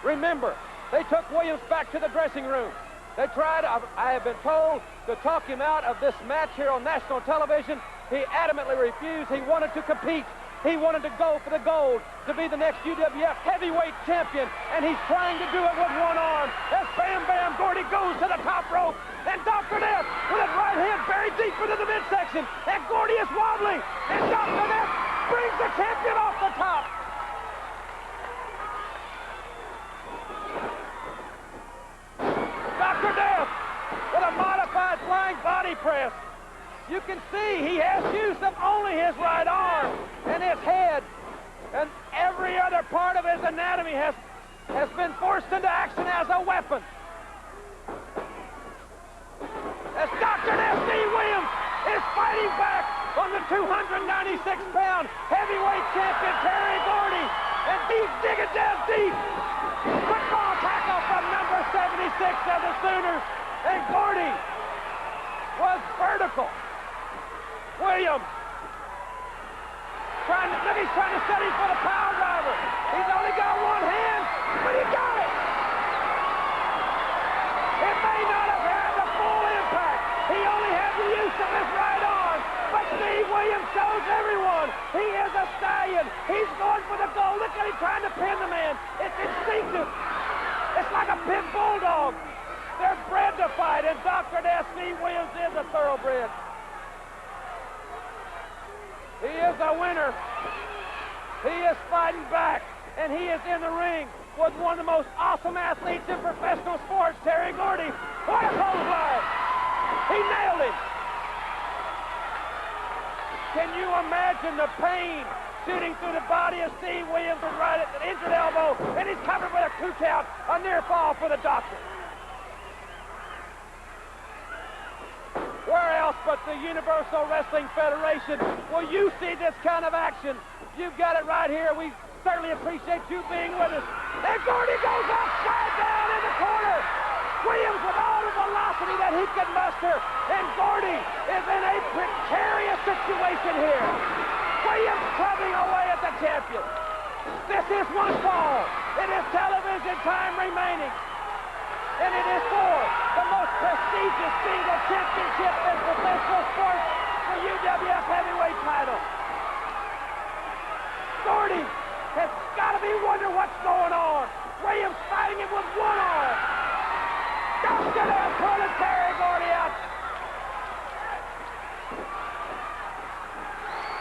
Remember, they took Williams back to the dressing room. They tried, I have been told, to talk him out of this match here on national television. He adamantly refused. He wanted to compete. He wanted to go for the gold, to be the next UWF heavyweight champion, and he's trying to do it with one arm. As Bam Bam Gordy goes to the top rope, and Dr. Death with his right hand buried deep into the midsection, and Gordy is wobbling, and Dr. Death brings the champion off the top. Dr. Death with a modified flying body press. You can see he has use of only his right arm and his head, and every other part of his anatomy has been forced into action as a weapon. As Dr. F.C. Williams is fighting back on the 296-pound heavyweight champion Terry Gordy, and he's digging down deep. Quick ball tackle from number 76 of the Sooners, and Gordy was vertical. Williams he's trying to set him for the power driver. He's only got one hand, but he got it. It may not have had the full impact. He only had the use of his right arm, but Steve Williams shows everyone he is a stallion. He's going for the goal. Look at him trying to pin the man. It's instinctive. It's like a pit bulldog. They're bred to fight, and Dr. Steve Williams is a thoroughbred. He is a winner. He is fighting back, and he is in the ring with one of the most awesome athletes in professional sports, Terry Gordy. What a clothesline! He nailed him. Can you imagine the pain shooting through the body of Steve Williams right at the injured elbow, and he's covered with a 2 count, a near fall for the doctor. Where else but the Universal Wrestling Federation will you see this kind of action? You've got it right here. We certainly appreciate you being with us. And Gordy goes upside down in the corner. Williams with all the velocity that he can muster. And Gordy is in a precarious situation here. Williams clubbing away at the champion. This is one fall. It is television time remaining. And it is for the most prestigious single championship in professional sports, the UWF heavyweight title. Gordy has got to be wondering what's going on. Williams fighting him with one arm. Dr. Death pulling Terry Gordy out.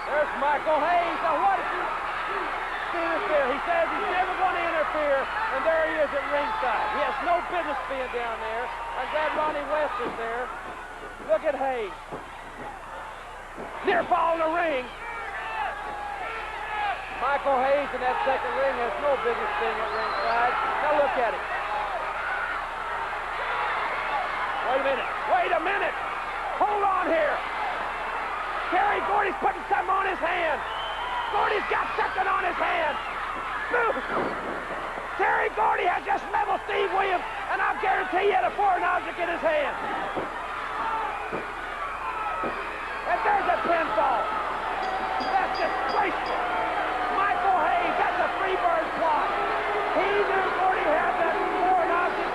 There's Michael Hayes. Now what did you interfere? He says he's never going to interfere, and there he is at ringside. He has no business being down there. I'm glad Ronnie West is there. Look at Hayes. Near fall in the ring. Michael Hayes in that second ring has no business being at ringside. Now look at him. Wait a minute. Wait a minute. Hold on here. Terry Gordy's putting something on his hand. Gordy's got something on his hand. Move. Terry Gordy has just leveled Steve Williams, and I'll guarantee he had a foreign object in his hand. And there's a pinfall. That's disgraceful. Michael Hayes, that's a Freebird plot. He knew Gordy had that foreign object.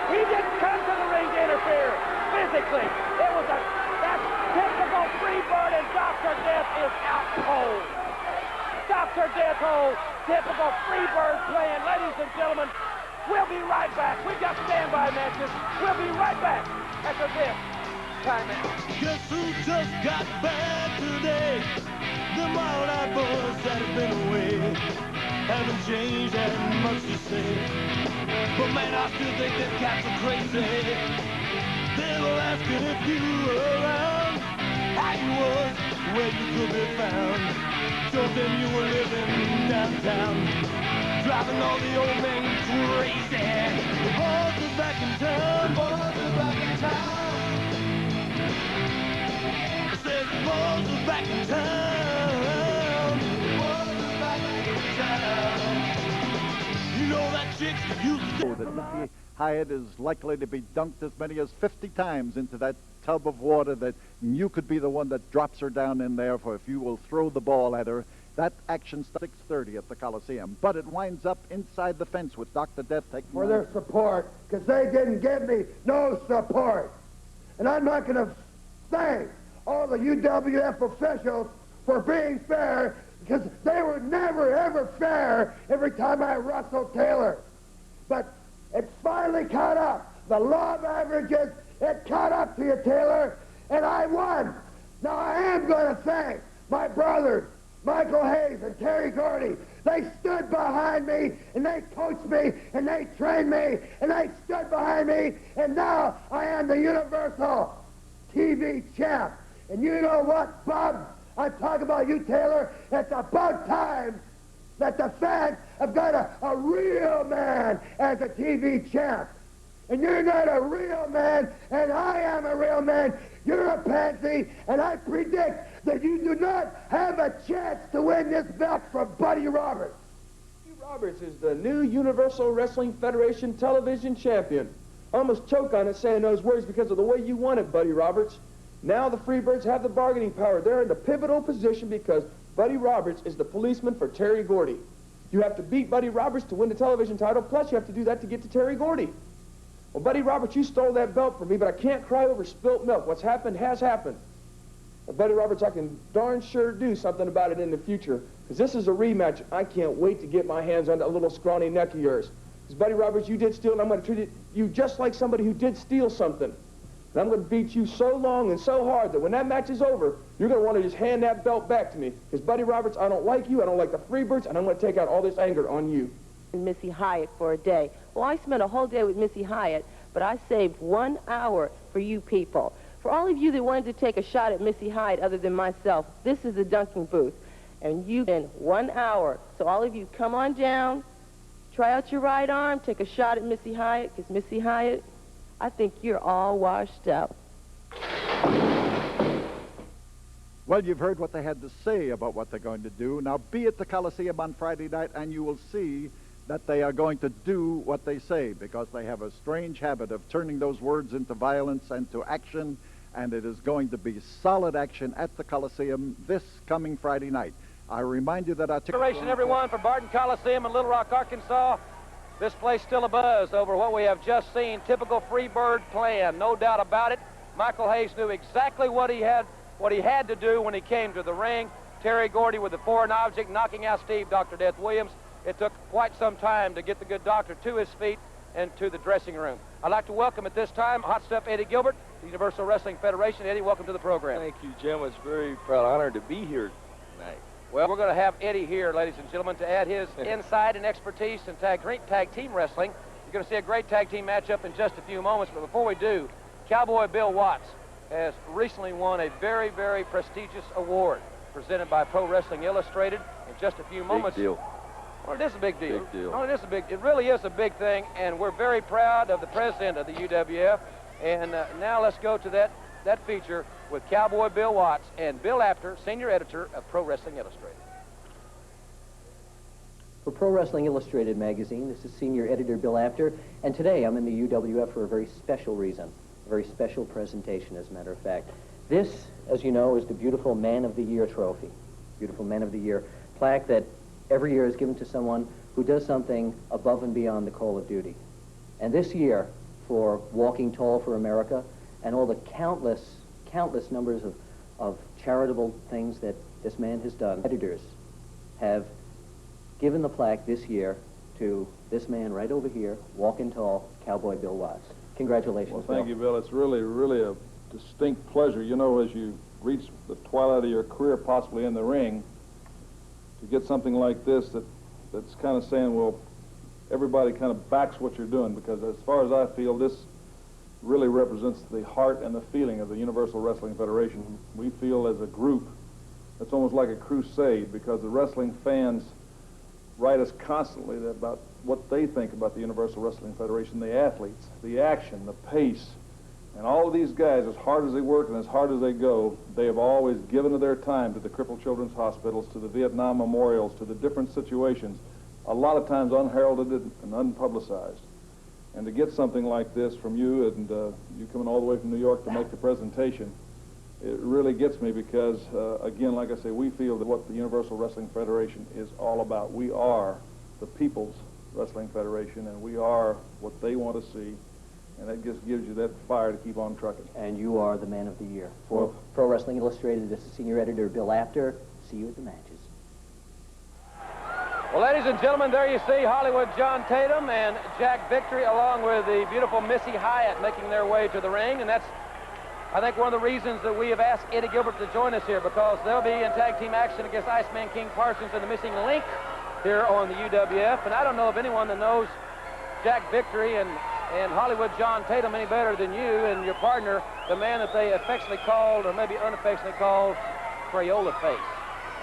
He didn't come to the ring to interfere physically. It was that's typical Freebird, and Dr. Death is out cold. Dr. Death Hole, typical Freebird playing. Ladies and gentlemen, we'll be right back. We've got standby matches. We'll be right back after this timeout. Guess who just got back today? The wild-eyed boys that have been away haven't changed that much to say. But man, I still think this cats are crazy. They were asking if you were around, how you was, where you could be found. Told them you were living downtown, driving all the old men crazy. The boys are back in town, boys are back in town. I said the boys are back in town, boys are back in town. You know that chick used to... That would be Hyatt is likely to be dunked as many as 50 times into that tub of water that you could be the one that drops her down in there for if you will throw the ball at her. That action starts at 6:30 at the Coliseum, but it winds up inside the fence with Dr. Death taking for their support, because they didn't give me no support. And I'm not going to thank all the UWF officials for being fair, because they were never, ever fair every time I wrestled Taylor. But it finally caught up. The law of averages, it caught up to you, Taylor, and I won. Now, I am going to thank my brothers, Michael Hayes and Terry Gordy. They stood behind me, and they coached me, and they trained me, and they stood behind me, and now I am the Universal TV champ. And you know what, Bob? I'm talking about you, Taylor. It's about time that the fans have got a real man as a TV champ. And you're not a real man, and I am a real man. You're a pansy, and I predict that you do not have a chance to win this belt from Buddy Roberts. Buddy Roberts is the new Universal Wrestling Federation television champion. I almost choke on it saying those words because of the way you won it, Buddy Roberts. Now the Freebirds have the bargaining power. They're in the pivotal position because Buddy Roberts is the policeman for Terry Gordy. You have to beat Buddy Roberts to win the television title, plus you have to do that to get to Terry Gordy. Well, Buddy Roberts, you stole that belt from me, but I can't cry over spilt milk. What's happened has happened. But Buddy Roberts, I can darn sure do something about it in the future, because this is a rematch. I can't wait to get my hands on that little scrawny neck of yours. Because Buddy Roberts, you did steal, and I'm going to treat you just like somebody who did steal something. And I'm going to beat you so long and so hard that when that match is over, you're going to want to just hand that belt back to me. Because Buddy Roberts, I don't like you, I don't like the Freebirds, and I'm going to take out all this anger on you. Missy Hyatt for a day. Well, I spent a whole day with Missy Hyatt, but I saved 1 hour for you people. For all of you that wanted to take a shot at Missy Hyatt other than myself, this is the dunking booth. And you in 1 hour. So all of you come on down, try out your right arm, take a shot at Missy Hyatt, because Missy Hyatt, I think you're all washed out. Well, you've heard what they had to say about what they're going to do. Now be at the Coliseum on Friday night and you will see that they are going to do what they say, because they have a strange habit of turning those words into violence and to action, and it is going to be solid action at the Coliseum this coming Friday night. I remind you that our Congratulations, everyone, for Barton Coliseum in Little Rock, Arkansas. This place still abuzz over what we have just seen. Typical Freebird plan, no doubt about it. Michael Hayes knew exactly what he had to do when he came to the ring. Terry Gordy with the foreign object, knocking out Steve Dr. Death Williams. It took quite some time to get the good doctor to his feet and to the dressing room. I'd like to welcome at this time Hot Stuff Eddie Gilbert, the Universal Wrestling Federation. Eddie, welcome to the program. Thank you, Jim. It's very proud honor to be here tonight. Well, we're going to have Eddie here, ladies and gentlemen, to add his insight and expertise in tag team wrestling. You're going to see a great tag team matchup in just a few moments, but before we do, Cowboy Bill Watts has recently won a very, very prestigious award presented by Pro Wrestling Illustrated. In just a few moments. Big deal. Well, it is a big deal. Big deal. No, it really is a big thing, and we're very proud of the president of the UWF. And now let's go to that feature with Cowboy Bill Watts and Bill Apter, senior editor of Pro Wrestling Illustrated. For Pro Wrestling Illustrated magazine, this is senior editor Bill Apter, and today I'm in the UWF for a very special reason, a very special presentation, as a matter of fact. This, as you know, is the beautiful Man of the Year trophy, beautiful Man of the Year plaque that every year is given to someone who does something above and beyond the call of duty. And this year, for Walking Tall for America and all the countless numbers of charitable things that this man has done, editors have given the plaque this year to this man right over here, Walking Tall, Cowboy Bill Watts. Congratulations, Well, thank you, Bill. It's really a distinct pleasure. You know, as you reach the twilight of your career, possibly in the ring, to get something like this that's kind of saying, well, everybody kind of backs what you're doing, because as far as I feel, this really represents the heart and the feeling of the Universal Wrestling Federation. We feel as a group, it's almost like a crusade, because the wrestling fans write us constantly about what they think about the Universal Wrestling Federation, the athletes, the action, the pace. And all of these guys, as hard as they work and as hard as they go, they have always given of their time to the crippled children's hospitals, to the Vietnam memorials, to the different situations, a lot of times unheralded and unpublicized. And to get something like this from you, and you coming all the way from New York to make the presentation, it really gets me because, again, like I say, we feel that what the Universal Wrestling Federation is all about. We are the People's Wrestling Federation, and we are what they want to see, and that just gives you that fire to keep on trucking. And you are the man of the year. For Pro Wrestling Illustrated, this is senior editor Bill Apter. See you at the matches. Well, ladies and gentlemen, there you see Hollywood John Tatum and Jack Victory along with the beautiful Missy Hyatt making their way to the ring. And that's, I think, one of the reasons that we have asked Eddie Gilbert to join us here, because they'll be in tag team action against Iceman King Parsons and the Missing Link here on the UWF. And I don't know of anyone that knows Jack Victory and Hollywood John Tatum any better than you and your partner, the man that they affectionately called, or maybe unaffectionately called, Crayola Face.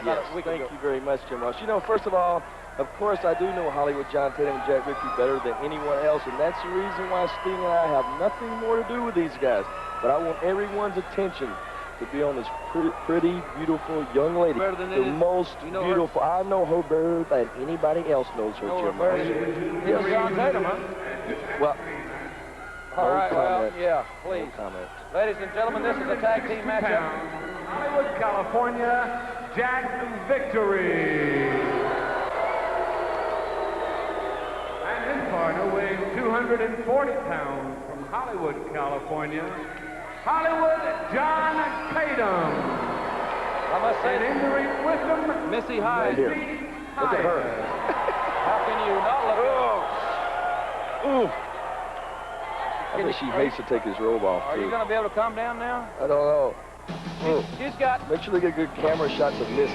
Yes, thank you very much, Jim Ross. You know, first of all, of course, I do know Hollywood John Tatum and Jack Victory better than anyone else, and that's the reason why Sting and I have nothing more to do with these guys. But I want everyone's attention to be on this pretty, beautiful young lady. The most beautiful. I know her better than anybody else knows her, Jim Ross. It's John Tatum, huh? Well, all right, comment. well, yeah, please. No comment. Ladies and gentlemen, this is a tag team matchup. Hollywood, California, Jack Victory. And his partner weighing 240 pounds from Hollywood, California, Hollywood John Tatum. I must say, and in the ring with them, Missy Hyatt. Look at her. How can you not look at her? I think she hates to take his robe off, Are you going to be able to calm down now? I don't know. She's got... Make sure they get good camera shots of Missy.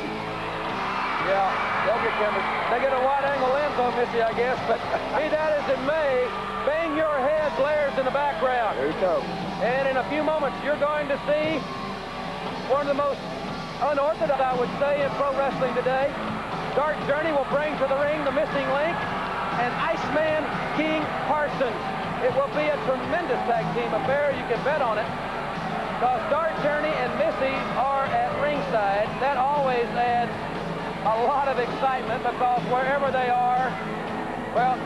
Yeah, they'll get cameras. They get a wide-angle lens on Missy, I guess, but be that as it may, Bang Your Head blares in the background. There you go. And in a few moments, you're going to see one of the most unorthodox, I would say, in pro wrestling today. Dark Journey will bring to the ring the Missing Link and Iceman King Parsons. It will be a tremendous tag team affair. You can bet on it. Because Dark Journey and Missy are at ringside. That always adds a lot of excitement, because wherever they are, well,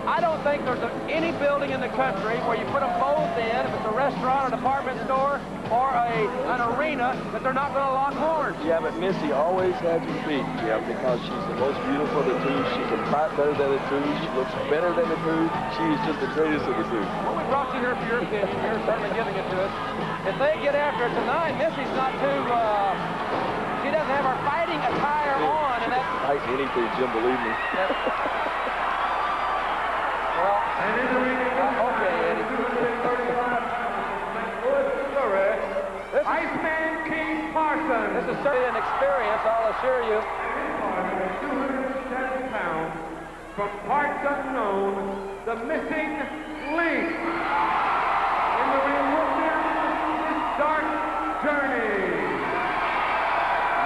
I don't think there's any building in the country where you put them both in, if it's a restaurant, a department store, or an arena, that they're not going to lock horns. Yeah, but Missy always has you beat, yeah, because she's the most beautiful of the two. She can fight better than the two. She looks better than the two. She is just the greatest of the two. Well, we brought you here for your opinion. You're certainly giving it to us. If they get after it tonight, Missy's not too, she doesn't have her fighting attire on. And that... Fight anything, Jim, believe me. Well, and in the ring, okay, Eddie. 235 pounds from St. Louis, Missouri, Iceman King Parsons. This is certainly an experience, I'll assure you. And his partner, 270 pounds from parts unknown, the Missing Link. In the ring with them is Dark Journey.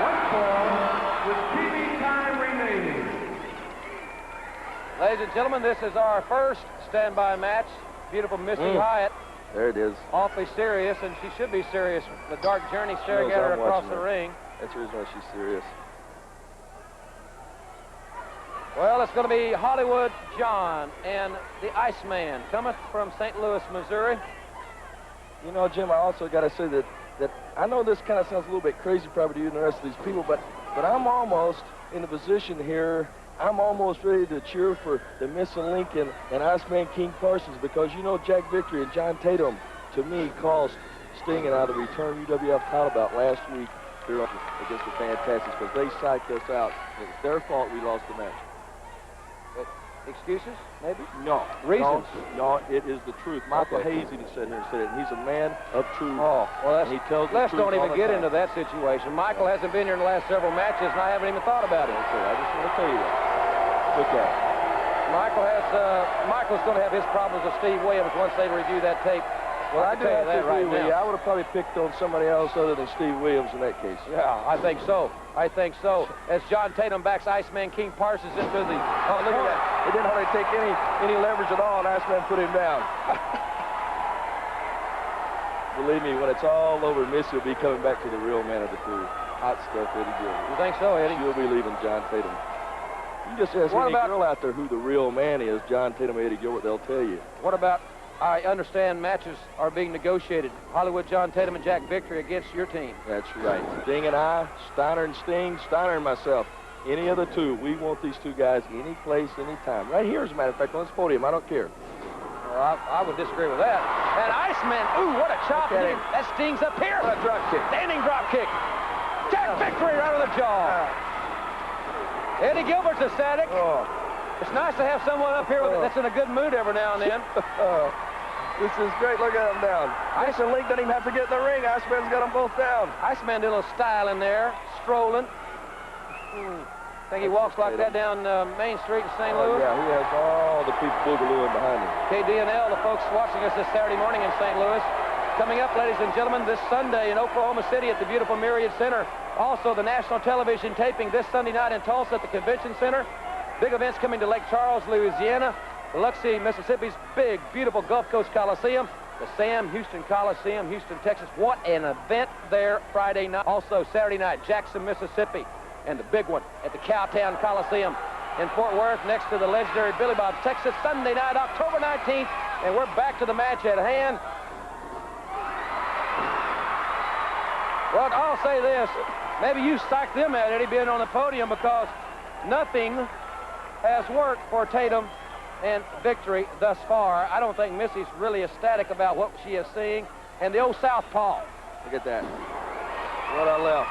One fall with TV time remaining. Ladies and gentlemen, this is our first standby match. Beautiful Missy Hyatt. There it is. Awfully serious, and she should be serious. The Dark Journey staring at her across the ring. That's the reason why she's serious. Well, it's going to be Hollywood John and the Iceman coming from St. Louis, Missouri. You know, Jim, I also got to say that I know this kind of sounds a little bit crazy probably to you and the rest of these people, but I'm almost in a position here. I'm almost ready to cheer for the Missing Link and Iceman King Parsons, because, you know, Jack Victory and John Tatum, to me, cost Sting and I the return UWF title bout last week here against the Fantastics, because they psyched us out. It was their fault we lost the match. Excuses, maybe? No. Reasons? No, it is the truth. Michael Hayes even said here and said it, and he's a man of truth. Oh, well, and he tells the let's truth don't even all the get time. into that situation. Michael hasn't been here in the last several matches, and I haven't even thought about it. Okay, I just want to tell you that. Look at it. Michael's going to have his problems with Steve Williams once they review that tape. Well, I do have to that right agree with you. now. I would have probably picked on somebody else other than Steve Williams in that case. Yeah, I think so. I think so. As John Tatum backs Iceman King Parsons into the... Oh, look at that. It didn't hardly take any leverage at all, and Iceman put him down. Believe me, when it's all over, Missy will be coming back to the real man of the two. Hot stuff, Eddie Gilbert. You think so, Eddie? She'll be leaving John Tatum. You just ask any girl out there who the real man is, John Tatum, Eddie Gilbert, they'll tell you. What about, I understand matches are being negotiated. Hollywood John Tatum and Jack Victory against your team. That's right. Sting and I, Steiner and Sting, Steiner and myself. Any of the two, we want these two guys any place, any time. Right here, as a matter of fact, on this podium, I don't care. Well, I would disagree with that. And Iceman, ooh, what a chop. That Sting's up here. What a drop kick. Standing drop kick. Jack Victory right on the jaw. Eddie Gilbert's ecstatic. It's nice to have someone up here that's in a good mood every now and then. This is great. Look at him down. Iceman Link doesn't even have to get in the ring. Iceman's got them both down. Iceman did a little style in there, strolling. I think he walks like that down Main Street in St. Louis. Yeah, he has all the people boogalooing behind him. KDNL, the folks watching us this Saturday morning in St. Louis. Coming up, ladies and gentlemen, this Sunday in Oklahoma City at the beautiful Myriad Center. Also, the national television taping this Sunday night in Tulsa at the Convention Center. Big events coming to Lake Charles, Louisiana. Biloxi, Mississippi's big, beautiful Gulf Coast Coliseum. The Sam Houston Coliseum, Houston, Texas. What an event there Friday night. Also, Saturday night, Jackson, Mississippi. And the big one at the Cowtown Coliseum in Fort Worth next to the legendary Billy Bob, Texas. Sunday night, October 19th. And we're back to the match at hand. Well, I'll say this. Maybe you psyched them out, Eddie, being on the podium, because nothing has worked for Tatum and Victory thus far. I don't think Missy's really ecstatic about what she is seeing. And the old southpaw. Look at that. What I left.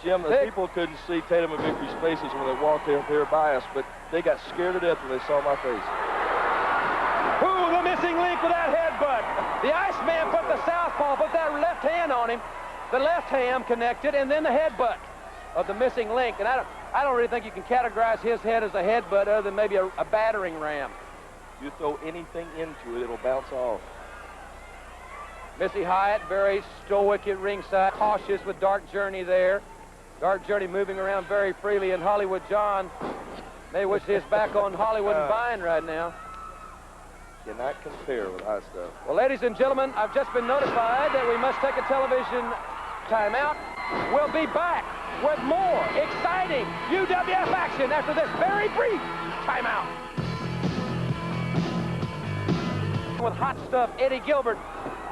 Jim, the people couldn't see Tatum and Victory's faces when they walked up here by us, but they got scared to death when they saw my face. Ooh, the missing link with that headbutt. The Iceman put the southpaw, put that left hand on him. The left hand connected, and then the headbutt of the missing link. And I don't really think you can categorize his head as a headbutt other than maybe a battering ram. You throw anything into it, it'll bounce off. Missy Hyatt, very stoic at ringside, cautious with Dark Journey there. Dark Journey moving around very freely, and Hollywood John may wish his back on Hollywood and Vine right now. Cannot compare with high stuff. Well, ladies and gentlemen, I've just been notified that we must take a television timeout. We'll be back with more exciting UWF action after this very brief timeout. With hot stuff, Eddie Gilbert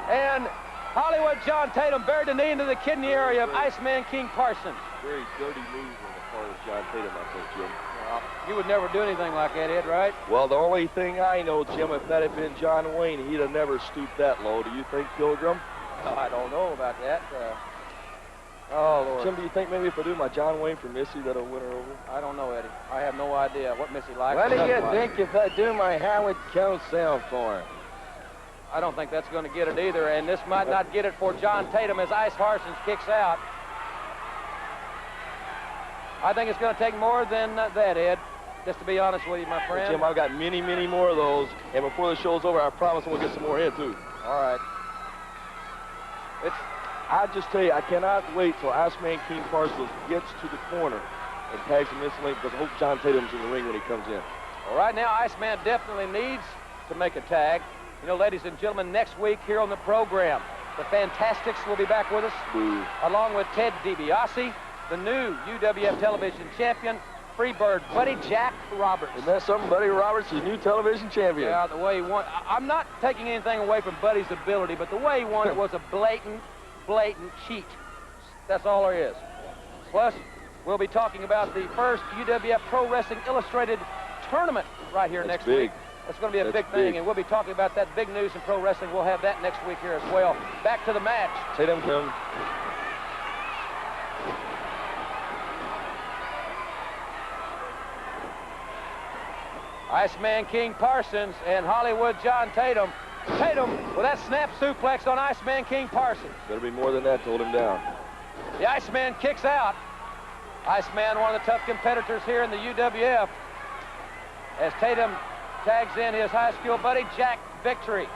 and Hollywood John Tatum buried the knee into the kidney area of Iceman King Parsons. Very dirty move on the part of John Tatum, I think, Jim. You would never do anything like that, Ed, right? Well, the only thing I know, Jim, if that had been John Wayne, he'd have never stooped that low. Do you think, Pilgrim? Oh, I don't know about that. Oh, Lord. Jim, do you think maybe if I do my John Wayne for Missy, that'll win her over? I don't know, Eddie. I have no idea what Missy likes. What do you think if I do my Howard Cosell for her? I don't think that's going to get it either, and this might not get it for John Tatum as Ice Parsons kicks out. I think it's going to take more than that, Ed, just to be honest with you, my friend. Well, Jim, I've got many, many more of those, and before the show's over, I promise we'll get some more in, too. All right. I just tell you, I cannot wait till Iceman King Parsons gets to the corner and tags him instantly, because I hope John Tatum's in the ring when he comes in. Well, right now, Iceman definitely needs to make a tag. You know, ladies and gentlemen, next week here on the program, the Fantastics will be back with us, along with Ted DiBiase, the new UWF television champion, Freebird Buddy Jack Roberts. Isn't that something? Buddy Roberts is new television champion. Yeah, the way he won. I'm not taking anything away from Buddy's ability, but the way he won it was a blatant cheat. That's all there is. Plus, we'll be talking about the first UWF Pro Wrestling Illustrated tournament right here next week. That's going to be a big thing, and we'll be talking about that big news in pro wrestling. We'll have that next week here as well. Back to the match. Tatum come. Iceman King Parsons and Hollywood John Tatum. Tatum with that snap suplex on Iceman King Parsons. Better be more than that to hold him down. The Iceman kicks out. Iceman, one of the tough competitors here in the UWF. As Tatum tags in his high school buddy, Jack Victory.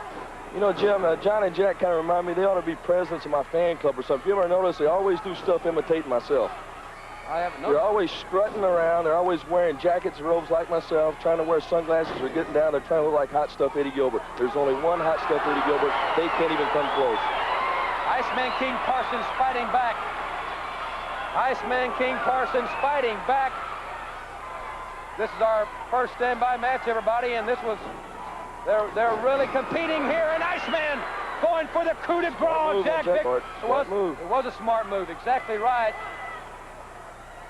You know, Jim, John and Jack kind of remind me they ought to be presidents of my fan club or something. If you ever notice, they always do stuff imitating myself. I haven't noticed. They're always strutting around. They're always wearing jackets and robes like myself, trying to wear sunglasses or getting down. They're trying to look like Hot Stuff Eddie Gilbert. There's only one Hot Stuff Eddie Gilbert. They can't even come close. Iceman King Parsons fighting back. Iceman King Parsons fighting back. This is our first standby match, everybody, and this was, they're really competing here, and Iceman going for the coup de grace. Jack Victory. It was a smart move, exactly right.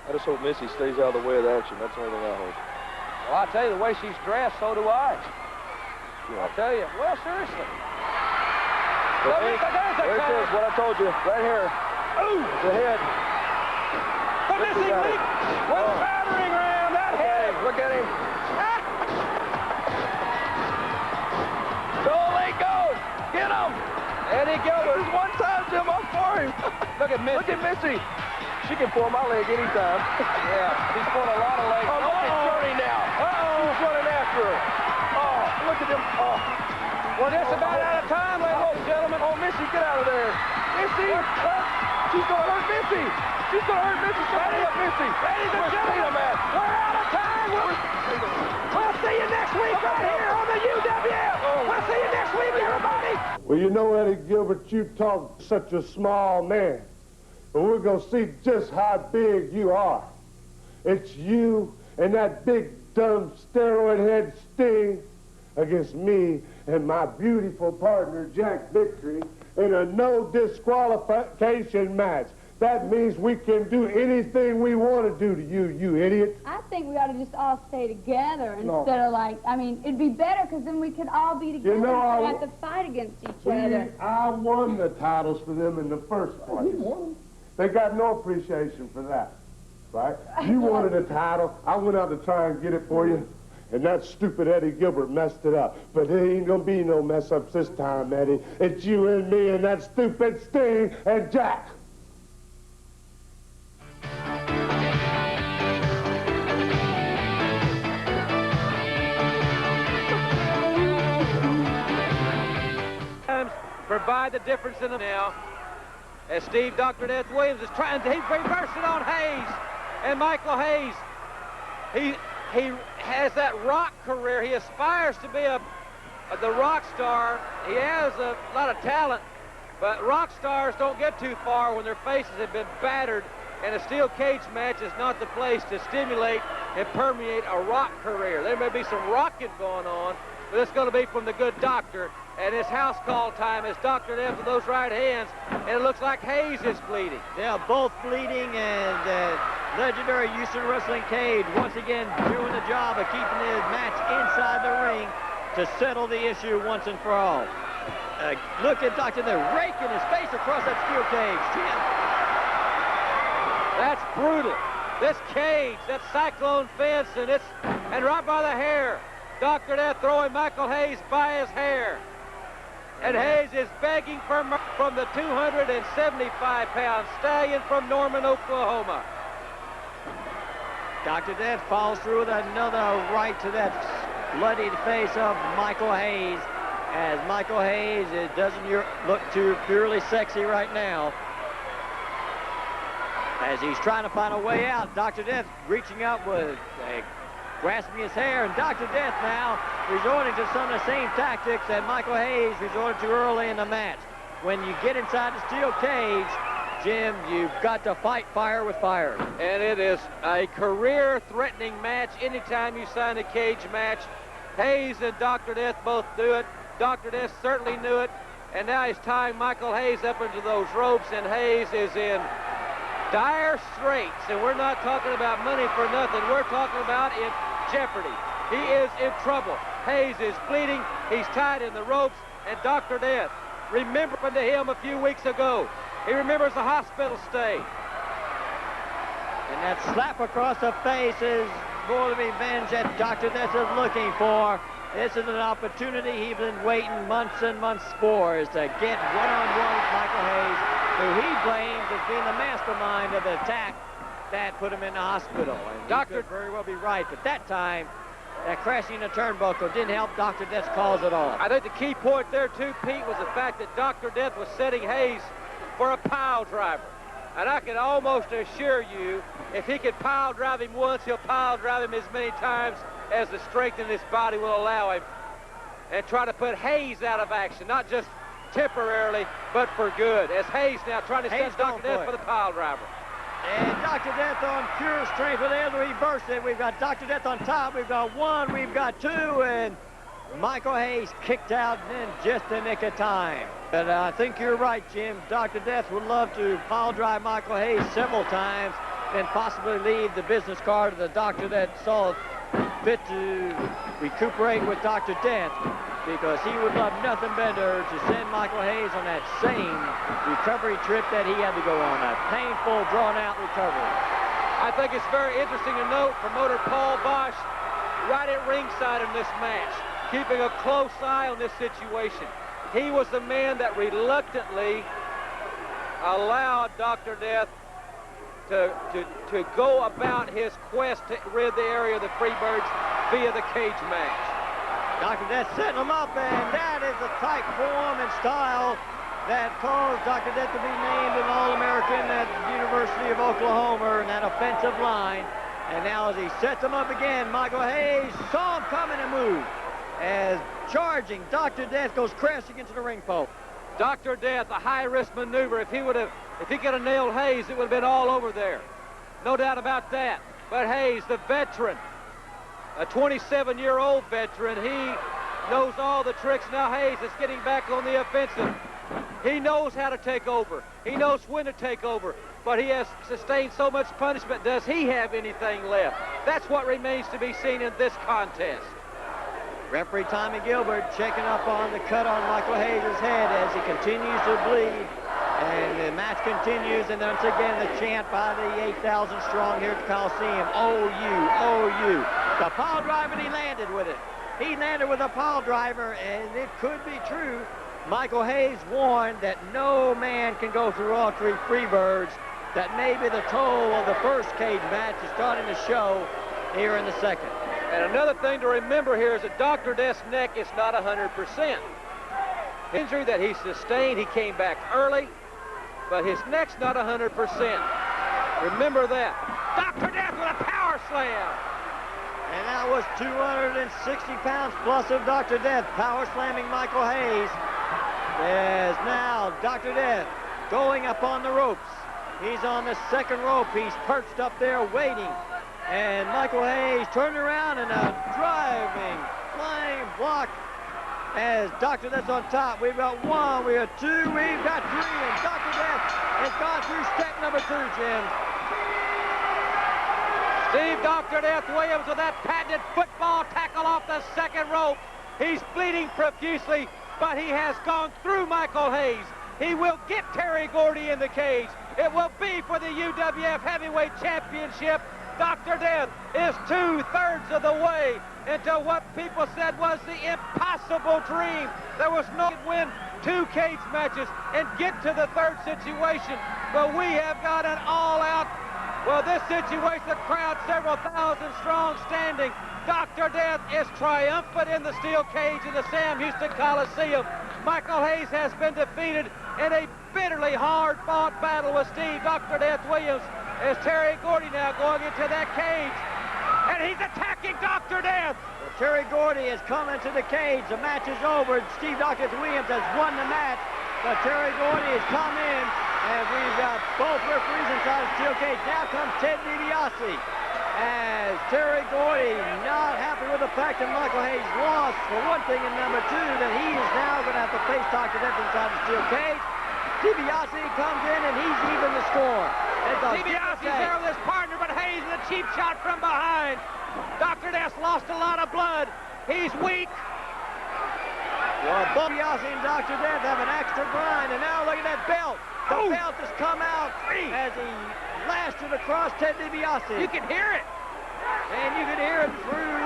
I just hope Missy stays out of the way of the action. That's the only thing I hope. Well, I tell you, the way she's dressed, so do I. Yeah. I tell you, well, seriously. There it is, what I told you, right here. Ooh! The head. But Missy Leak with a battering ram, that head. Look at him. Holy goes! Get him! Eddie Gilbert. This is one time, Jim, I'm for him. Look at Missy. Look at Missy. She can pull my leg anytime. Yeah, she's pulling a lot of legs. Oh, look at Journey now. He's running after her. Oh, look at him. Oh. We're just about out of time, ladies and gentlemen. Oh, Missy, get out of there. Missy! She's going to hurt Missy. She's going to hurt Missy. Somebody help Missy. Ladies and gentlemen, we're out of time. We'll see you next week right here on the UWF. We'll see you next week, everybody. Well, you know, Eddie Gilbert, you talk such a small man. But we're going to see just how big you are. It's you and that big, dumb, steroid head Sting against me and my beautiful partner, Jack Victory, in a no disqualification match. That means we can do anything we want to do to you, you idiot. I think we ought to just all stay together instead of like, I mean, it'd be better because then we could all be together You know, and not have to fight against each other. I won the titles for them in the first place. They got no appreciation for that, right? You wanted a title. I went out to try and get it for you, and that stupid Eddie Gilbert messed it up. But there ain't gonna be no mess-ups this time, Eddie. It's you and me and that stupid Sting and Jack. Provide the difference in them now. As Steve Dr. Death Williams is trying to, he's reversing on Hayes. And Michael Hayes, he has that rock career. He aspires to be the rock star. He has a lot of talent, but rock stars don't get too far when their faces have been battered, and a steel cage match is not the place to stimulate and permeate a rock career. There may be some rocking going on, but it's going to be from the good doctor. And it's house call time as Dr. Death with those right hands, and it looks like Hayes is bleeding. Yeah, both bleeding, and legendary Houston Wrestling Cage once again doing the job of keeping the match inside the ring to settle the issue once and for all. Look at Dr. Death raking his face across that steel cage, Jim. That's brutal. This cage, that cyclone fence, and right by the hair. Dr. Death throwing Michael Hayes by his hair. And Hayes is begging from the 275-pound stallion from Norman, Oklahoma. Dr. Death falls through with another right to that bloodied face of Michael Hayes, as Michael Hayes doesn't look too purely sexy right now. As he's trying to find a way out, Dr. Death reaching out with grasping his hair, and Dr. Death now resorting to some of the same tactics that Michael Hayes resorted to early in the match. When you get inside the steel cage, Jim, you've got to fight fire with fire. And it is a career-threatening match anytime you sign a cage match. Hayes and Dr. Death both do it. Dr. Death certainly knew it, and now he's tying Michael Hayes up into those ropes, and Hayes is in dire straits, and we're not talking about money for nothing. We're talking about in jeopardy. He is in trouble. Hayes is bleeding. He's tied in the ropes, and Dr. Death, remembering to him a few weeks ago, he remembers the hospital stay. And that slap across the face is more the revenge that Dr. Death is looking for. This is an opportunity he's been waiting months and months for, is to get one-on-one with Michael Hayes, who he blames as being the mastermind of the attack that put him in the hospital. And Dr. could very well be right, but that time, that crashing in the turnbuckle didn't help Dr. Death's cause at all. I think the key point there, too, Pete, was the fact that Dr. Death was setting Hayes for a pile driver. And I can almost assure you, if he could pile drive him once, he'll pile drive him as many times as the strength in his body will allow him, and try to put Hayes out of action, not just temporarily, but for good. As Hayes now trying to set Dr. Death for the pile driver. And Dr. Death on pure strength with able to reverse it. We've got Dr. Death on top. We've got one, we've got two, and Michael Hayes kicked out in just the nick of time. But I think you're right, Jim. Dr. Death would love to pile drive Michael Hayes several times and possibly leave the business card to the doctor that saw fit to recuperate with Dr. Death, because he would love nothing better to send Michael Hayes on that same recovery trip that he had to go on, a painful, drawn-out recovery. I think it's very interesting to note promoter Paul Bosch right at ringside in this match, keeping a close eye on this situation. He was the man that reluctantly allowed Dr. Death to go about his quest to rid the area of the Freebirds via the cage match. Dr. Death setting him up, and that is the type, form, and style that caused Dr. Death to be named an All-American at the University of Oklahoma in that offensive line. And now as he sets him up again, Michael Hayes saw him coming and moved. As charging, Dr. Death goes crashing into the ring post. Dr. Death, a high-risk maneuver. If he could have nailed Hayes, it would have been all over there. No doubt about that. But Hayes, the veteran, a 27-year-old veteran, he knows all the tricks. Now Hayes is getting back on the offensive. He knows how to take over. He knows when to take over. But he has sustained so much punishment. Does he have anything left? That's what remains to be seen in this contest. Referee Tommy Gilbert checking up on the cut on Michael Hayes' head as he continues to bleed. And the match continues, and once again the chant by the 8,000 strong here at the Coliseum, OU. The pile driver, he landed with it. He landed with a pile driver, and it could be true. Michael Hayes warned that no man can go through all three Freebirds. That maybe the toll of the first cage match is starting to show here in the second. And another thing to remember here is that Dr. Death's neck is not 100%. Injury that he sustained, he came back early, but his neck's not 100%. Remember that. Dr. Death with a power slam. And that was 260 pounds plus of Dr. Death power slamming Michael Hayes. As now Dr. Death going up on the ropes. He's on the second rope. He's perched up there waiting. And Michael Hayes turned around and a driving, flying block as Dr. Death's on top. We've got one, we have two, we've got three, and Dr. Death has gone through step number 2, Jim. Steve Dr. Death Williams with that patented football tackle off the second rope. He's bleeding profusely, but he has gone through Michael Hayes. He will get Terry Gordy in the cage. It will be for the UWF Heavyweight Championship. Dr. Death is 2/3 of the way into what people said was the impossible dream. There was no win 2 cage matches and get to the third situation, but we have got an all-out, well, this situation, the crowd several thousand strong standing. Dr. Death is triumphant in the steel cage in the Sam Houston Coliseum. Michael Hayes has been defeated in a bitterly hard-fought battle with Steve Dr. Death Williams. As Terry Gordy now going into that cage, and he's attacking Dr. Death. Well, Terry Gordy has come into the cage. The match is over. Steve Dr. Williams has won the match, but Terry Gordy has come in, and we've got both referees inside the steel cage. Now comes Ted DiBiase, as Terry Gordy not happy with the fact that Michael Hayes lost, for one thing, and number 2, that he is now going to have to face Dr. Death inside the steel cage. DiBiase comes in, and he's even the score. DiBiase's there with his partner, but Hayes with a cheap shot from behind. Dr. Death lost a lot of blood. He's weak. Well, DiBiase and Dr. Death have an extra grind, and now look at that belt. The belt has come out as he lashed it across Ted DiBiase. You can hear it. And you can hear it through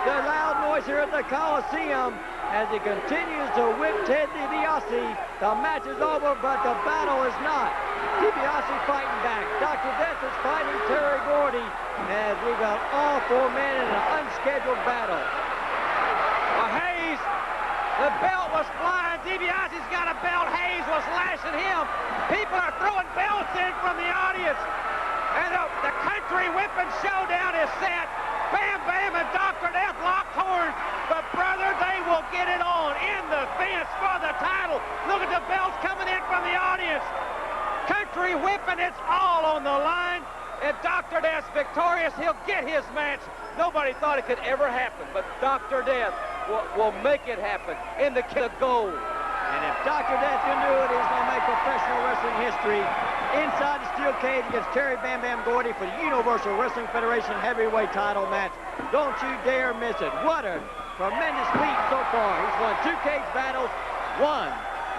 the loud noise here at the Coliseum as he continues to whip Ted DiBiase. The match is over, but the battle is not. DiBiase fighting back. Dr. Death is fighting Terry Gordy as we've got all 4 men in an unscheduled battle. Hayes, the belt was flying. DiBiase's got a belt. Hayes was lashing him. People are throwing belts in from the audience. And the country whipping showdown is set. Bam Bam and Dr. Death locked horns. But brother, they will get it on in the fence for the title. Look at the belts coming in from the audience. Country victory whip, and it's all on the line. And Dr. Death's victorious. He'll get his match. Nobody thought it could ever happen, but Dr. Death will make it happen in the gold. And if Dr. Death can do it, he's going to make professional wrestling history inside the steel cage against Terry Bam Bam Gordy for the Universal Wrestling Federation heavyweight title match. Don't you dare miss it. What a tremendous feat so far. He's won 2 cage battles, 1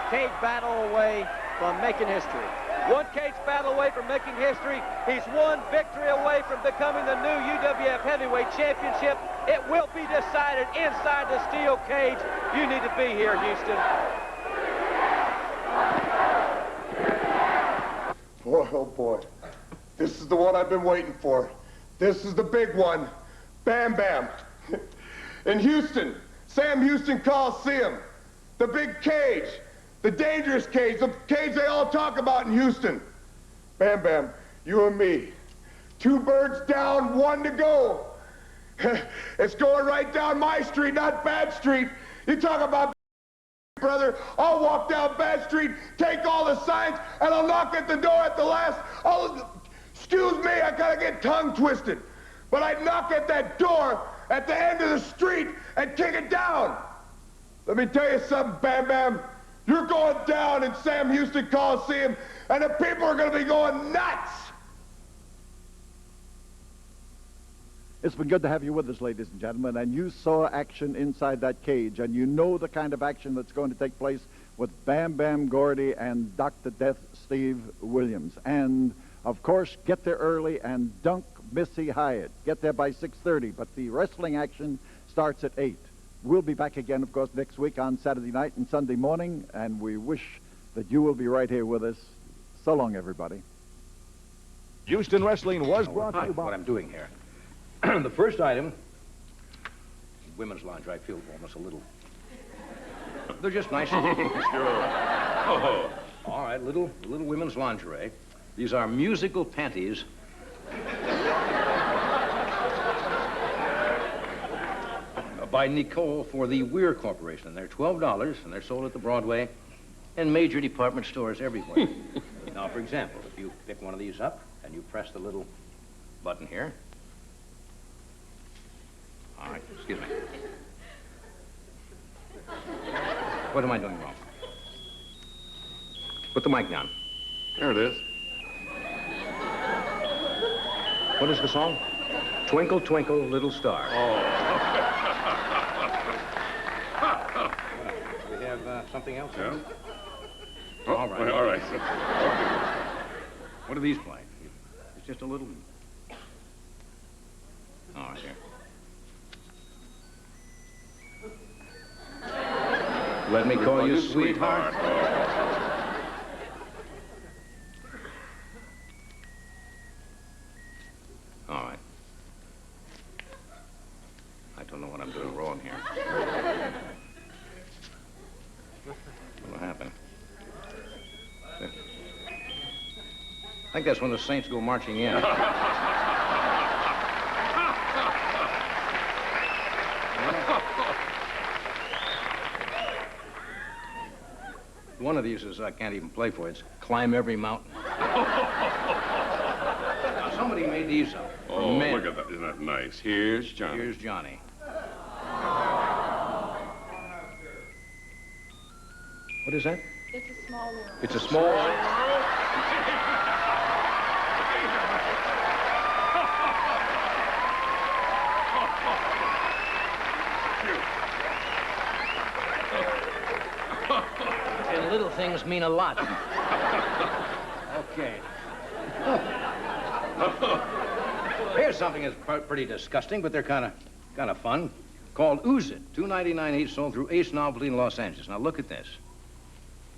cage battle away from making history. 1 cage battle away from making history. He's 1 victory away from becoming the new UWF Heavyweight Championship. It will be decided inside the steel cage. You need to be here, Houston. Boy, oh boy. This is the one I've been waiting for. This is the big one. Bam Bam. In Houston, Sam Houston Coliseum. The big cage. The dangerous cage. The cage they all talk about in Houston. Bam Bam, you and me. 2 birds down, 1 to go. It's going right down my street, not Bad Street. You talk about brother, I'll walk down Bad Street, take all the signs, and I'll knock at the door at the last. Excuse me, I gotta get tongue twisted. But I'd knock at that door at the end of the street and kick it down. Let me tell you something, Bam Bam. You're going down in Sam Houston Coliseum, and the people are gonna be going nuts. It's been good to have you with us, ladies and gentlemen, and you saw action inside that cage, and you know the kind of action that's going to take place with Bam Bam Gordy and Dr. Death Steve Williams. And, of course, get there early and dunk Missy Hyatt. Get there by 6:30, but the wrestling action starts at 8. We'll be back again, of course, next week on Saturday night and Sunday morning, and we wish that you will be right here with us. So long, everybody. Houston Wrestling was brought to you by... What I'm doing here. The first item, women's lingerie, I feel almost a little... They're just nice. Sure. Oh. All right, little women's lingerie. These are musical panties. By Nicole for the Weir Corporation. They're $12, and they're sold at the Broadway and major department stores everywhere. Now, for example, if you pick one of these up and you press the little button here. All right, excuse me. What am I doing wrong? Put the mic down. There it is. What is the song? Twinkle, Twinkle, Little Star. Oh. We have something else? Yeah. Oh, all right. All right. What do these play? It's just a little... All right, here. Let me call you sweetheart. All right. I don't know what I'm doing wrong here. What happened? I think that's when the Saints go marching in. One of these is I can't even play for. It's Climb Every Mountain. Now, somebody made these up. Oh, men. look at that. Isn't that nice? Here's Johnny. Here's Johnny. What is that? It's a small world. It's a small world. And little things mean a lot. Okay. Here's something that's pretty disgusting, but they're kind of fun. Called Ooze It. $2.99 each, sold through Ace Novelty in Los Angeles. Now look at this.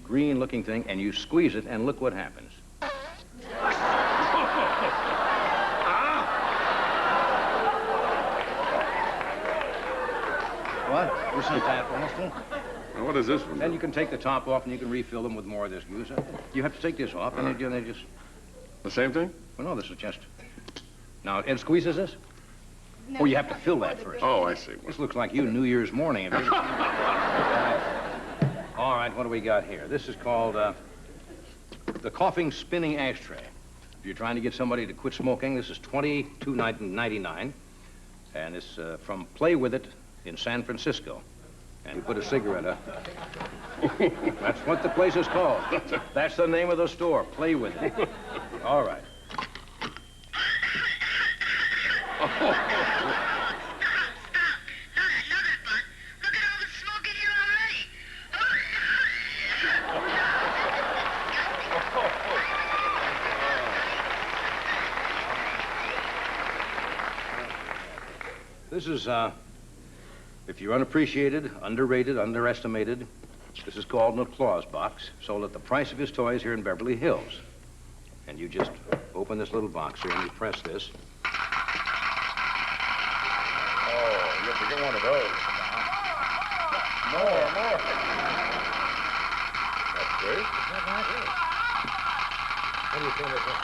Green-looking thing, and you squeeze it, and look what happens. What? Isn't that awful? Now, what is this one? Then you can take the top off, and you can refill them with more of this goose. You have to take this off, and they just... The same thing? Well, no, this is just... Now, Ed squeezes this? No, oh, you have to fill that first. Oh, I see. This looks like you New Year's morning. All right, what do we got here? This is called the coughing, spinning ashtray. If you're trying to get somebody to quit smoking, this is $22.99. And it's from Play With It in San Francisco. And you put a cigarette up. That's what the place is called. That's the name of the store, Play With It. All right. This is, if you're unappreciated, underrated, underestimated, this is called an applause box, sold at the price of his toys here in Beverly Hills. And you just open this little box here and you press this. Oh, you have to get one of those. More. That's great. What do you think of that?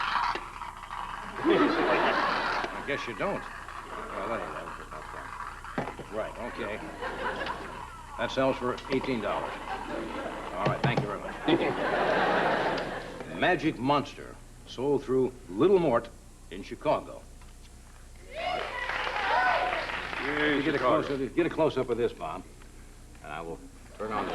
I guess you don't. Well, anyway. Right, okay. That sells for $18. All right, thank you very much. Magic Monster, sold through Little Mort in Chicago. Yeah, Get a close-up of this, Bob, and I will turn on the...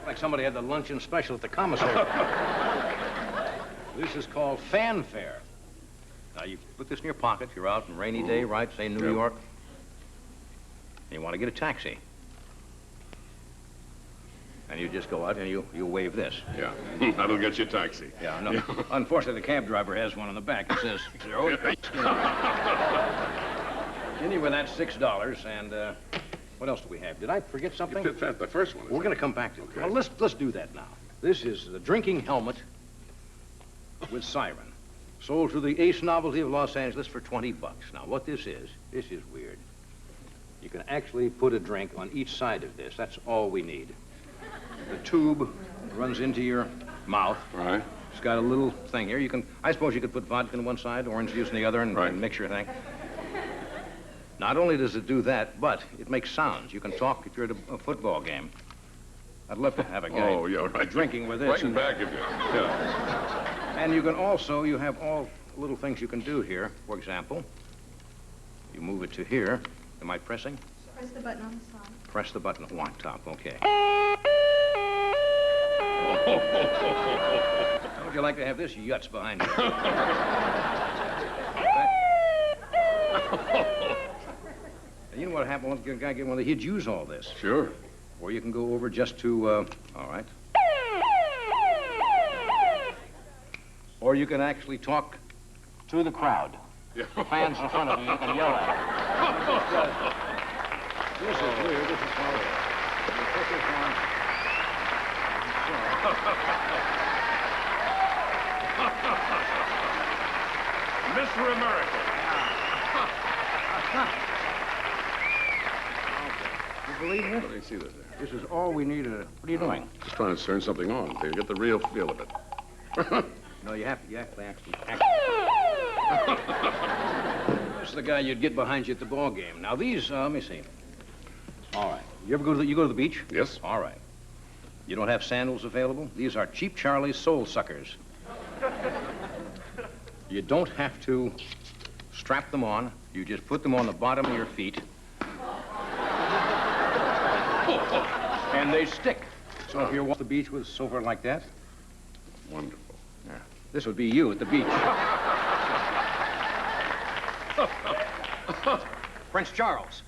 Like somebody had the luncheon special at the commissary. This is called Fanfare. Now, you put this in your pocket. You're out on a rainy day, right? Say New York. And you want to get a taxi. And you just go out and you wave this. Yeah, that'll get you a taxi. Yeah, no. Yeah. Unfortunately, the cab driver has one on the back that says 0. Anyway, that's $6, and what else do we have? Did I forget something? That's the first one. We're going to come back to it. Well, let's do that now. This is the drinking helmet with siren, sold through the Ace Novelty of Los Angeles for $20. Now, what this is weird. You can actually put a drink on each side of this. That's all we need. The tube runs into your mouth. Right. It's got a little thing here. I suppose you could put vodka on one side, orange juice on the other, and mix your thing. Not only does it do that, but it makes sounds. You can talk if you're at a football game. I'd love to have a guy drinking with this. Right in back of you. Yeah. And you can also, you have all little things you can do here. For example, you move it to here. Am I pressing? Press the button on the side. Press the button on top, okay. How would you like to have this yuts behind you? And you know what happened? Once a guy get one of he'd use all this. Sure. Or you can go over just to, all right. Or you can actually talk to the crowd. Yeah. The fans in front of you can yell at. This is weird. This is how you put this on. Mr. America. You believe this? Let me see this there. This is all we need. What are you doing? Just trying to turn something on to get the real feel of it. No, you have to actually act. This is the guy you'd get behind you at the ball game. Now these, let me see. All right. You ever go to the beach? Yes. All right. You don't have sandals available? These are Cheap Charlie's Soul Suckers. You don't have to strap them on. You just put them on the bottom of your feet. And they stick. So if you're walking the beach with a sofa like that. Wonderful. Yeah. This would be you at the beach. Prince Charles.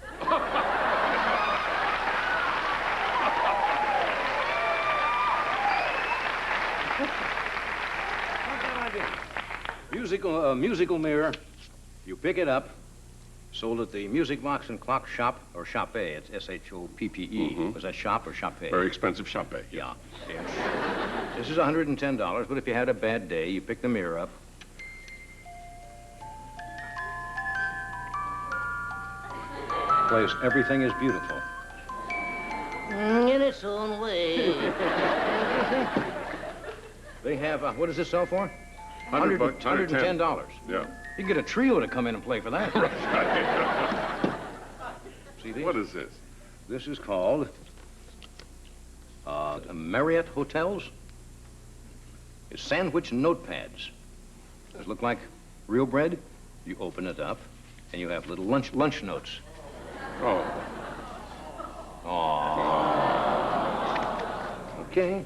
Musical mirror. You pick it up. Sold at the Music Box and Clock Shop, or Shoppe. It's S-H-O-P-P-E. Was that shop or Shoppe? Very expensive Shoppe. Yeah. This is $110, but if you had a bad day, you pick the mirror up. Place, everything is beautiful. In its own way. They have, what does this sell for? $110. $110. Yeah. You can get a trio to come in and play for that. See these? What is this? This is called Marriott Hotels. It's sandwich notepads. Does it look like real bread? You open it up, and you have little lunch notes. Oh. Okay.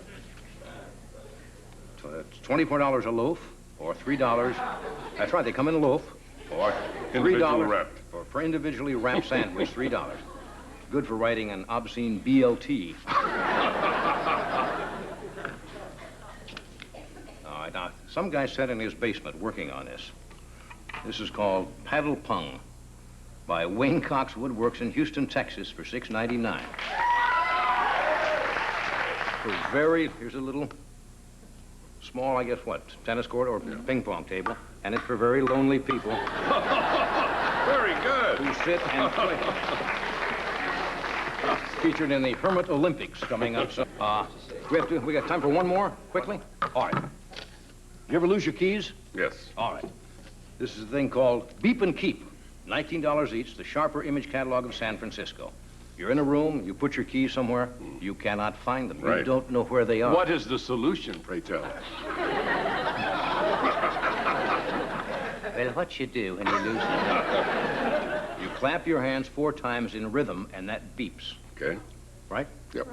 It's $24 a loaf, or $3. That's right, they come in a loaf, or Individually $3 wrapped. for individually wrapped sandwich, $3. Good for writing an obscene BLT. All right, now, some guy sat in his basement working on this. This is called Paddle Pung by Wayne Cox Woodworks in Houston, Texas for $6.99. Here's a little small, I guess, what, tennis court or ping pong table, and it's for very lonely people. Very good. Who sit and play. Featured in the Hermit Olympics coming up. So, we got time for one more, quickly? All right. You ever lose your keys? Yes. All right. This is a thing called Beep and Keep. $19 each, the Sharper Image Catalog of San Francisco. You're in a room, you put your keys somewhere, you cannot find them. Right. You don't know where they are. What is the solution, pray tell? Well, what you do when you lose them? You clap your hands 4 times in rhythm, and that beeps. Okay. Right? Yep.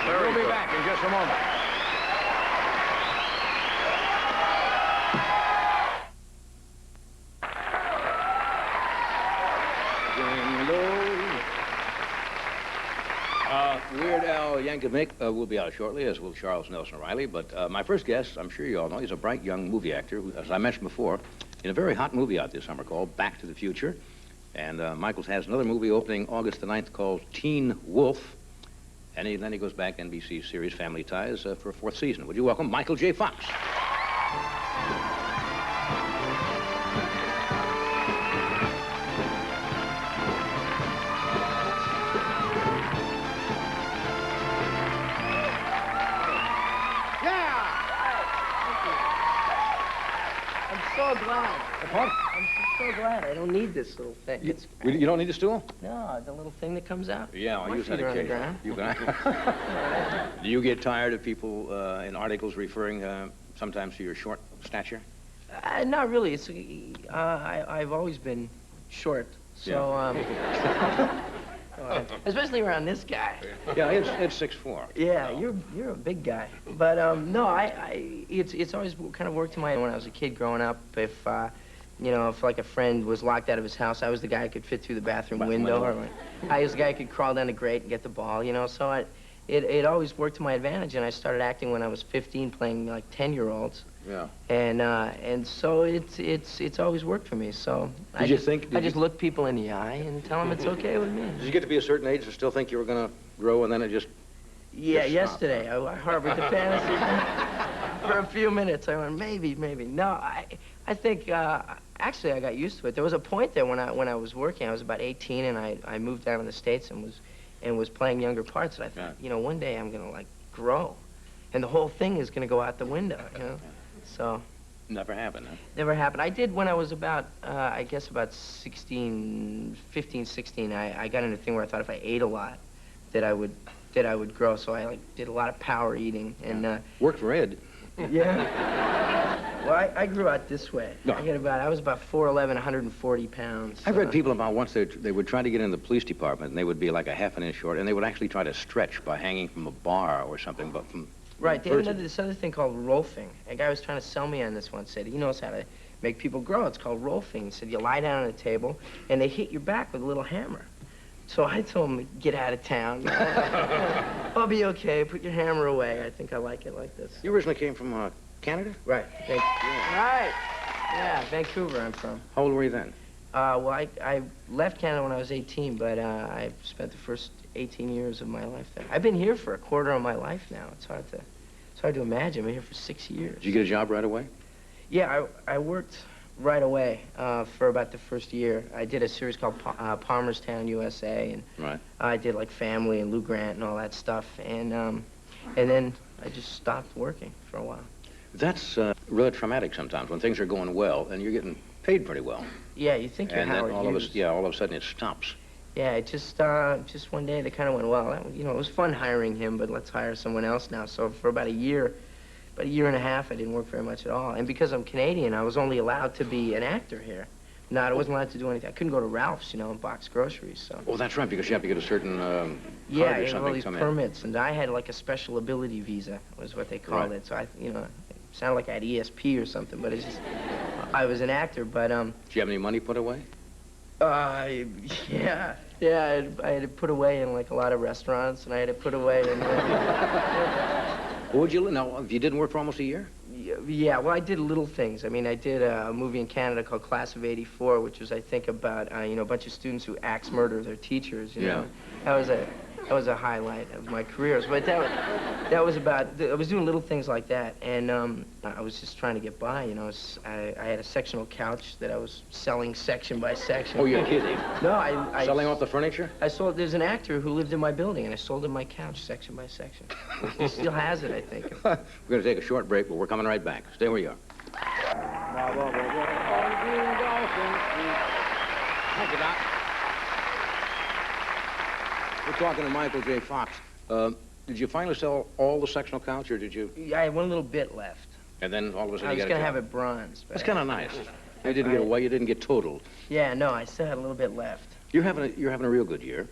We'll be back in just a moment. Weird Al Yankovic will be out shortly, as will Charles Nelson Riley. But my first guest, I'm sure you all know, he's a bright young movie actor, who, as I mentioned before, in a very hot movie out this summer called Back to the Future. And Michaels has another movie opening August the 9th called Teen Wolf. And then he goes back to NBC series Family Ties for a 4th season. Would you welcome Michael J. Fox? So glad. What? I'm so glad. I don't need this little thing. You don't need a stool? No, the little thing that comes out. Yeah, I'll My use that feet are on the occasionally. ground. Do you get tired of people in articles referring sometimes to your short stature? Not really. It's, I've always been short, so especially around this guy. Yeah, it's 6'4". Yeah, you're a big guy. But no, it's always kind of worked in my. When I was a kid growing up, if if like a friend was locked out of his house, I was the guy who could fit through the bathroom window, or I was the guy who could crawl down the grate and get the ball. So it always worked to my advantage, and I started acting when I was 15, playing like 10-year-olds. Yeah. And so it's always worked for me. So I just look people in the eye and tell them it's okay with me. Did you get to be a certain age and still think you were going to grow, and then it just? Yeah, yesterday I harbored the fantasy for a few minutes. I went maybe. No, I think actually I got used to it. There was a point there when I was working. I was about 18, and I moved down to the States and was playing younger parts. And I thought, one day I'm gonna like grow, and the whole thing is gonna go out the window. So. Never happened, huh? Never happened. I did when I was about, I guess about 15, 16. I got into a thing where I thought if I ate a lot, that I would grow. So I did a lot of power eating and. Worked for Ed. Yeah. Well, I grew out this way. No. I was about 4'11", 140 pounds. I've read people about once they would try to get in the police department, and they would be like a half an inch short, and they would actually try to stretch by hanging from a bar or something, but from. Right, they have this other thing called rolfing. A guy was trying to sell me on this one, said he knows how to make people grow. It's called rolfing. He said you lie down on a table, and they hit your back with a little hammer. So I told him, get out of town. I'll be okay. Put your hammer away. I think I like it like this. You originally came from Canada? Right. Right. Yeah, Vancouver I'm from. How old were you then? Well, I left Canada when I was 18, but I spent the first 18 years of my life there. I've been here for a quarter of my life now. It's hard to imagine. I've been here for 6 years. Did you get a job right away? Yeah, I worked right away for about the first year. I did a series called Palmerstown, USA, and Right. I did like Family and Lou Grant and all that stuff, and then I just stopped working for a while. That's really traumatic sometimes when things are going well and you're getting paid pretty well. Yeah, you think you're And then Howard all Hughes. of a sudden it stops. Yeah, it just one day they kind of went, well, you know, it was fun hiring him, but let's hire someone else now. So for about a year and a half, I didn't work very much at all. And because I'm Canadian, I was only allowed to be an actor here. I wasn't allowed to do anything. I couldn't go to Ralph's, you know, and box groceries. So. Oh, that's right, because you have to get a certain Yeah, card or you have something all these come in. permits, and I had like a special ability visa, was what they called Right. it. So it sounded like I had ESP or something, but it's just, I was an actor, but Do you have any money put away? yeah, I had to put away in like a lot of restaurants, and I had to put away in. Would you now? If you didn't work for almost a year? Yeah, well, I did little things. I mean, I did a movie in Canada called Class of '84, which was, I think, about a bunch of students who axe murder their teachers. You know, that was a highlight of my career. But that was about. I was doing little things like that, and I was just trying to get by. You know, I had a sectional couch that I was selling section by section. Oh, you're kidding? No, I Selling off the furniture? I sold. There's an actor who lived in my building, and I sold him my couch section by section. He still has it, I think. We're going to take a short break, but we're coming right back. Stay where you are. Thank you, Doc. We're talking to Michael J. Fox. Did you finally sell all the sectional counts, or did you? Yeah, I had one little bit left. And then all of a sudden I you was got a going to job. have it bronze. But That's kind of nice. You didn't get away. You didn't get totaled. Yeah, no, I still had a little bit left. You're having a real good year.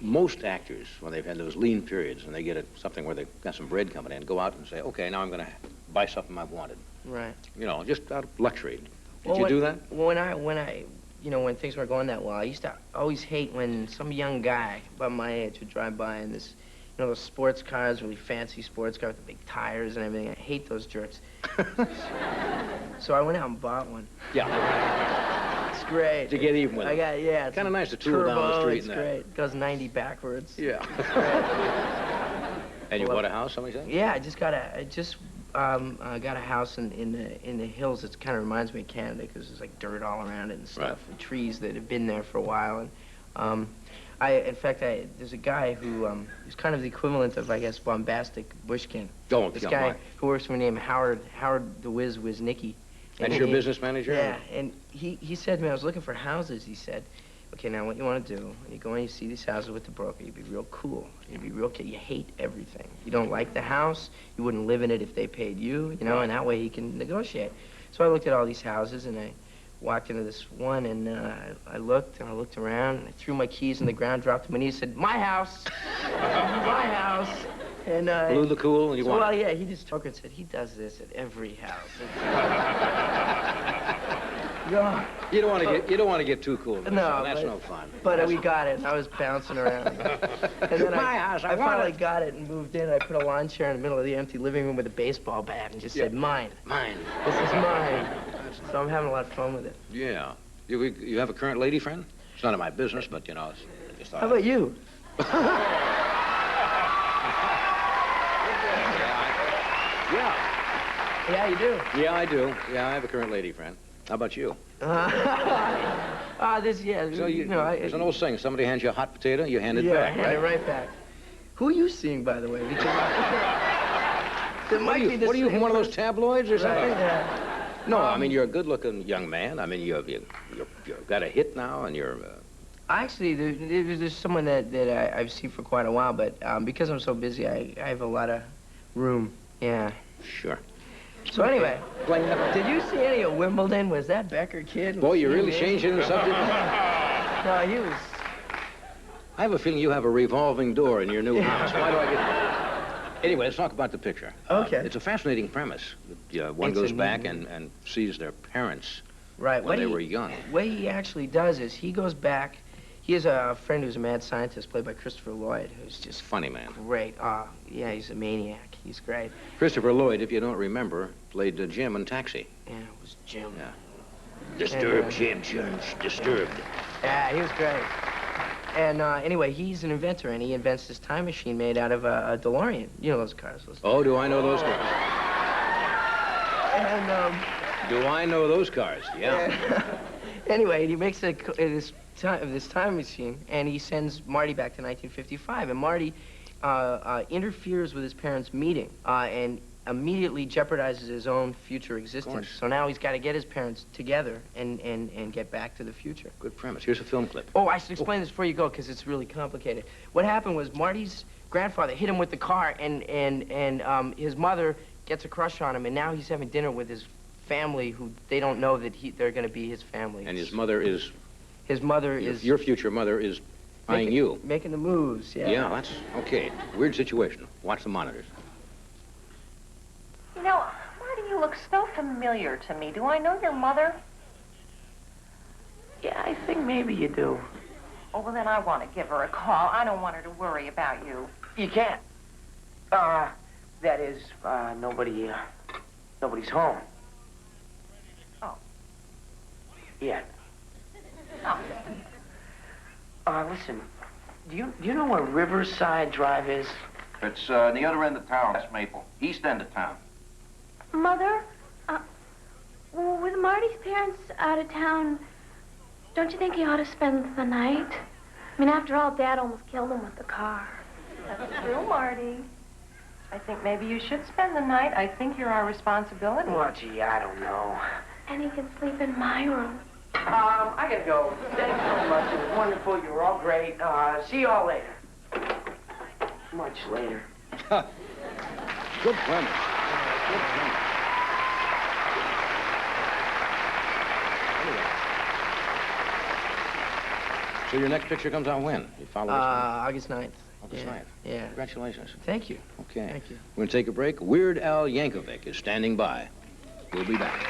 Most actors, when they've had those lean periods and they get something where they've got some bread coming in, go out and say, okay, now I'm going to buy something I've wanted. Right. You know, just out of luxury. Did Well, you do that? When I, when things weren't going that well, I used to always hate when some young guy about my age would drive by in this, those sports cars, really fancy sports cars with the big tires and everything. I hate those jerks. So I went out and bought one. Yeah. It's great. To get even with I it. got, yeah. Kind of nice to tool down the street It's and that. great. It goes 90 backwards. Yeah. And you bought a house, somebody said? Yeah, I just got a house in the hills. It kind of reminds me of Canada because there's like dirt all around it and stuff, and trees that have been there for a while. And in fact, there's a guy who is kind of the equivalent of, I guess, Bombastic Bushkin. Oh, this yeah, guy right. who works for me named Howard the Whiz Wiznicki. That's your business manager? Yeah, and he said to me, I was looking for houses. He said, okay, now what you want to do, when you go and you see these houses with the broker, you be real cool. You be real kid. You hate everything. You don't like the house. You wouldn't live in it if they paid you, and that way he can negotiate. So I looked at all these houses, and I walked into this one, and I looked around, and I threw my keys in the ground, dropped to my knees, said, my house, my house. And Blew the cool, and you won. Well, yeah, he just took it and said, he does this at every house. No. You don't want to get too cool. No, that's but, no fun. But we got it, and I was bouncing around. And then My house, I want finally it. got it and moved in. I put a lawn chair in the middle of the empty living room with a baseball bat and just said, mine. Mine. This is mine. So I'm having a lot of fun with it. Yeah. You have a current lady friend? It's none of my business, but, it's just How about you? Yeah. Yeah, you do. Yeah, I do. Yeah, I have a current lady friend. How about you? There's there's an old saying, somebody hands you a hot potato, you hand it back, hand right? it right back. Who are you seeing, by the way? Because What are you, one of those tabloids or something? Right. No, I mean, you're a good-looking young man. I mean, you've got a hit now, and you're... Actually, there's someone that I've seen for quite a while, but because I'm so busy, I have a lot of room. Yeah. Sure. So anyway, did you see any of Wimbledon? Was that Becker kid? Boy, you're really changing the subject. No, he was... I have a feeling you have a revolving door in your new house. Why do I get... Anyway, let's talk about the picture. Okay. It's a fascinating premise. One goes back and sees their parents right. when they were young. What he actually does is he goes back. He has a friend who's a mad scientist played by Christopher Lloyd, who's just funny man. Great. Yeah, he's a maniac. He's great. Christopher Lloyd, if you don't remember, played Jim in Taxi. Yeah, it was Jim. Yeah. Disturbed, Jim Jones, disturbed. Yeah, he was great. And anyway, he's an inventor, and he invents this time machine made out of a DeLorean. You know those cars. Oh, do I know those cars? And Do I know those cars? Yeah. Anyway, he makes this time machine, and he sends Marty back to 1955. And Marty interferes with his parents' meeting and immediately jeopardizes his own future existence. So now he's got to get his parents together and get back to the future. Good premise. Here's a film clip. Oh, I should explain this before you go, because it's really complicated. What happened was Marty's grandfather hit him with the car, and his mother gets a crush on him, and now he's having dinner with his family who they don't know that they're going to be his family. And his mother is... His mother is... Your future mother is eyeing you. Making the moves, yeah. Yeah, that's... Okay. Weird situation. Watch the monitors. You know, Marty, you look so familiar to me. Do I know your mother? Yeah, I think maybe you do. Oh, well, then I want to give her a call. I don't want her to worry about you. You can't. That is, nobody's home. Oh. Yeah. Oh. Listen, do you know where Riverside Drive is? It's on the other end of town. That's Maple. East end of town. Mother, with Marty's parents out of town, don't you think he ought to spend the night? I mean, after all, Dad almost killed him with the car. That's true, Marty. I think maybe you should spend the night. I think you're our responsibility. Well, gee, I don't know. And he can sleep in my room. I gotta go. Thanks so much. It was wonderful. You were all great. See you all later. Much later. Good premise. Good premise. Anyway. So your next picture comes out when? You follow this one? August 9th. August 9th. Yeah. Congratulations. Thank you. Okay. Thank you. We're going to take a break. Weird Al Yankovic is standing by. We'll be back.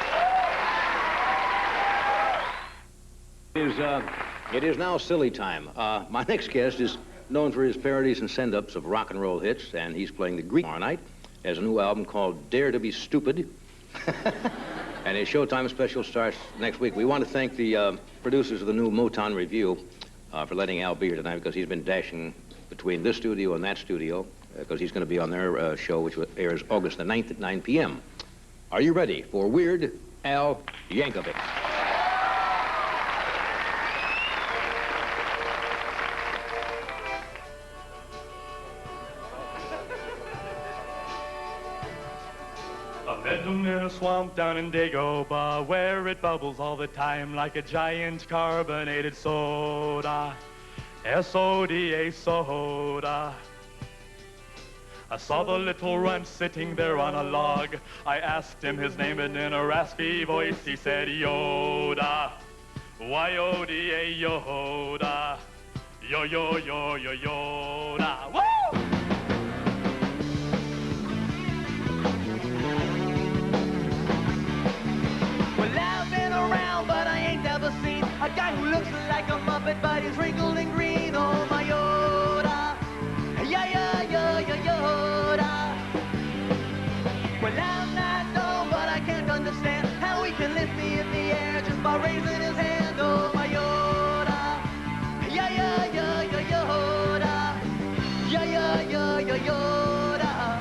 It is now silly time. My next guest is known for his parodies and send-ups of rock and roll hits, and he's playing the Greek tomorrow night. Has a new album called Dare to Be Stupid. And his Showtime special starts next week. We want to thank the producers of the new Motown Review for letting Al be here tonight, because he's been dashing between this studio and that studio, because he's going to be on their show, which airs August the 9th at 9 p.m. Are you ready for Weird Al Yankovic? I met him in a swamp down in Dagoba, where it bubbles all the time like a giant carbonated soda. S-O-D-A, soda. I saw the little runt sitting there on a log. I asked him his name, and in a raspy voice he said, Yoda. Y-O-D-A, Yoda. Yo-yo-yo-yo, Yoda. Woo! Well, I've been around, but I ain't ever seen a guy who looks like a Muppet, but he's wrinkled and green. Oh, my Yoda. Yoda. Well, I'm not dumb, but I can't understand how he can lift me in the air just by raising his hand. Oh, my Yoda. Yoda. Yoda.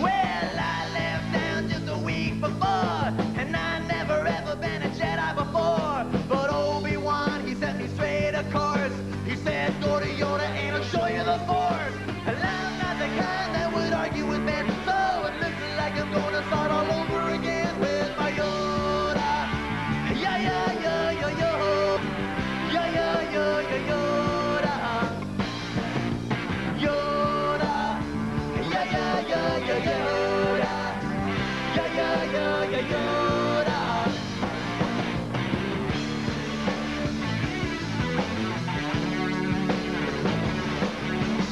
Well, I left town just a week before, and I never ever been a Jedi before. But Obi-Wan, he set me straight a course. He said, go to Yoda and I'll show you the Force. And I'm not the kind that would argue with men, so it looks like I'm gonna start all over again with my Yoda. Yoda. Yoda. Yoda.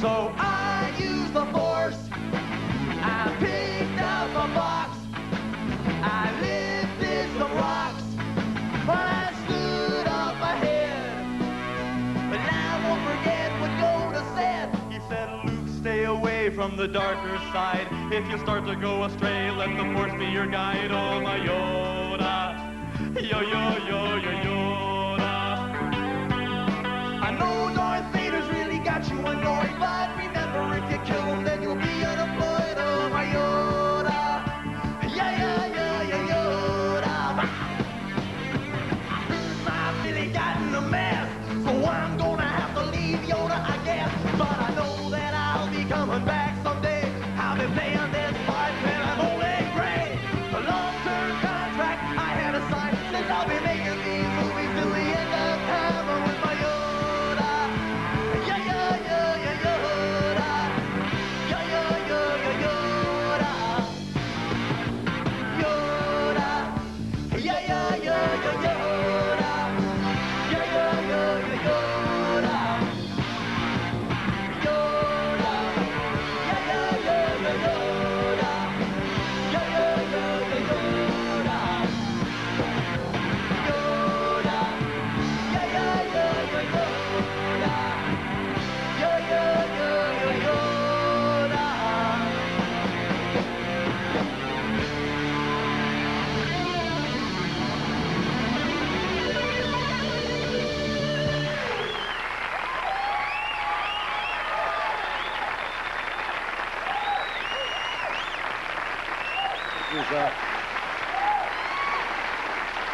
So I used the Force. I picked up a box. I lifted some rocks. When I stood up ahead, but I won't forget what Yoda said. He said, Luke, stay away from the darker side. If you start to go astray, let the Force be your guide. Oh, my Yoda. Yoda. I know Darth Vader's really got you annoyed, but remember, if you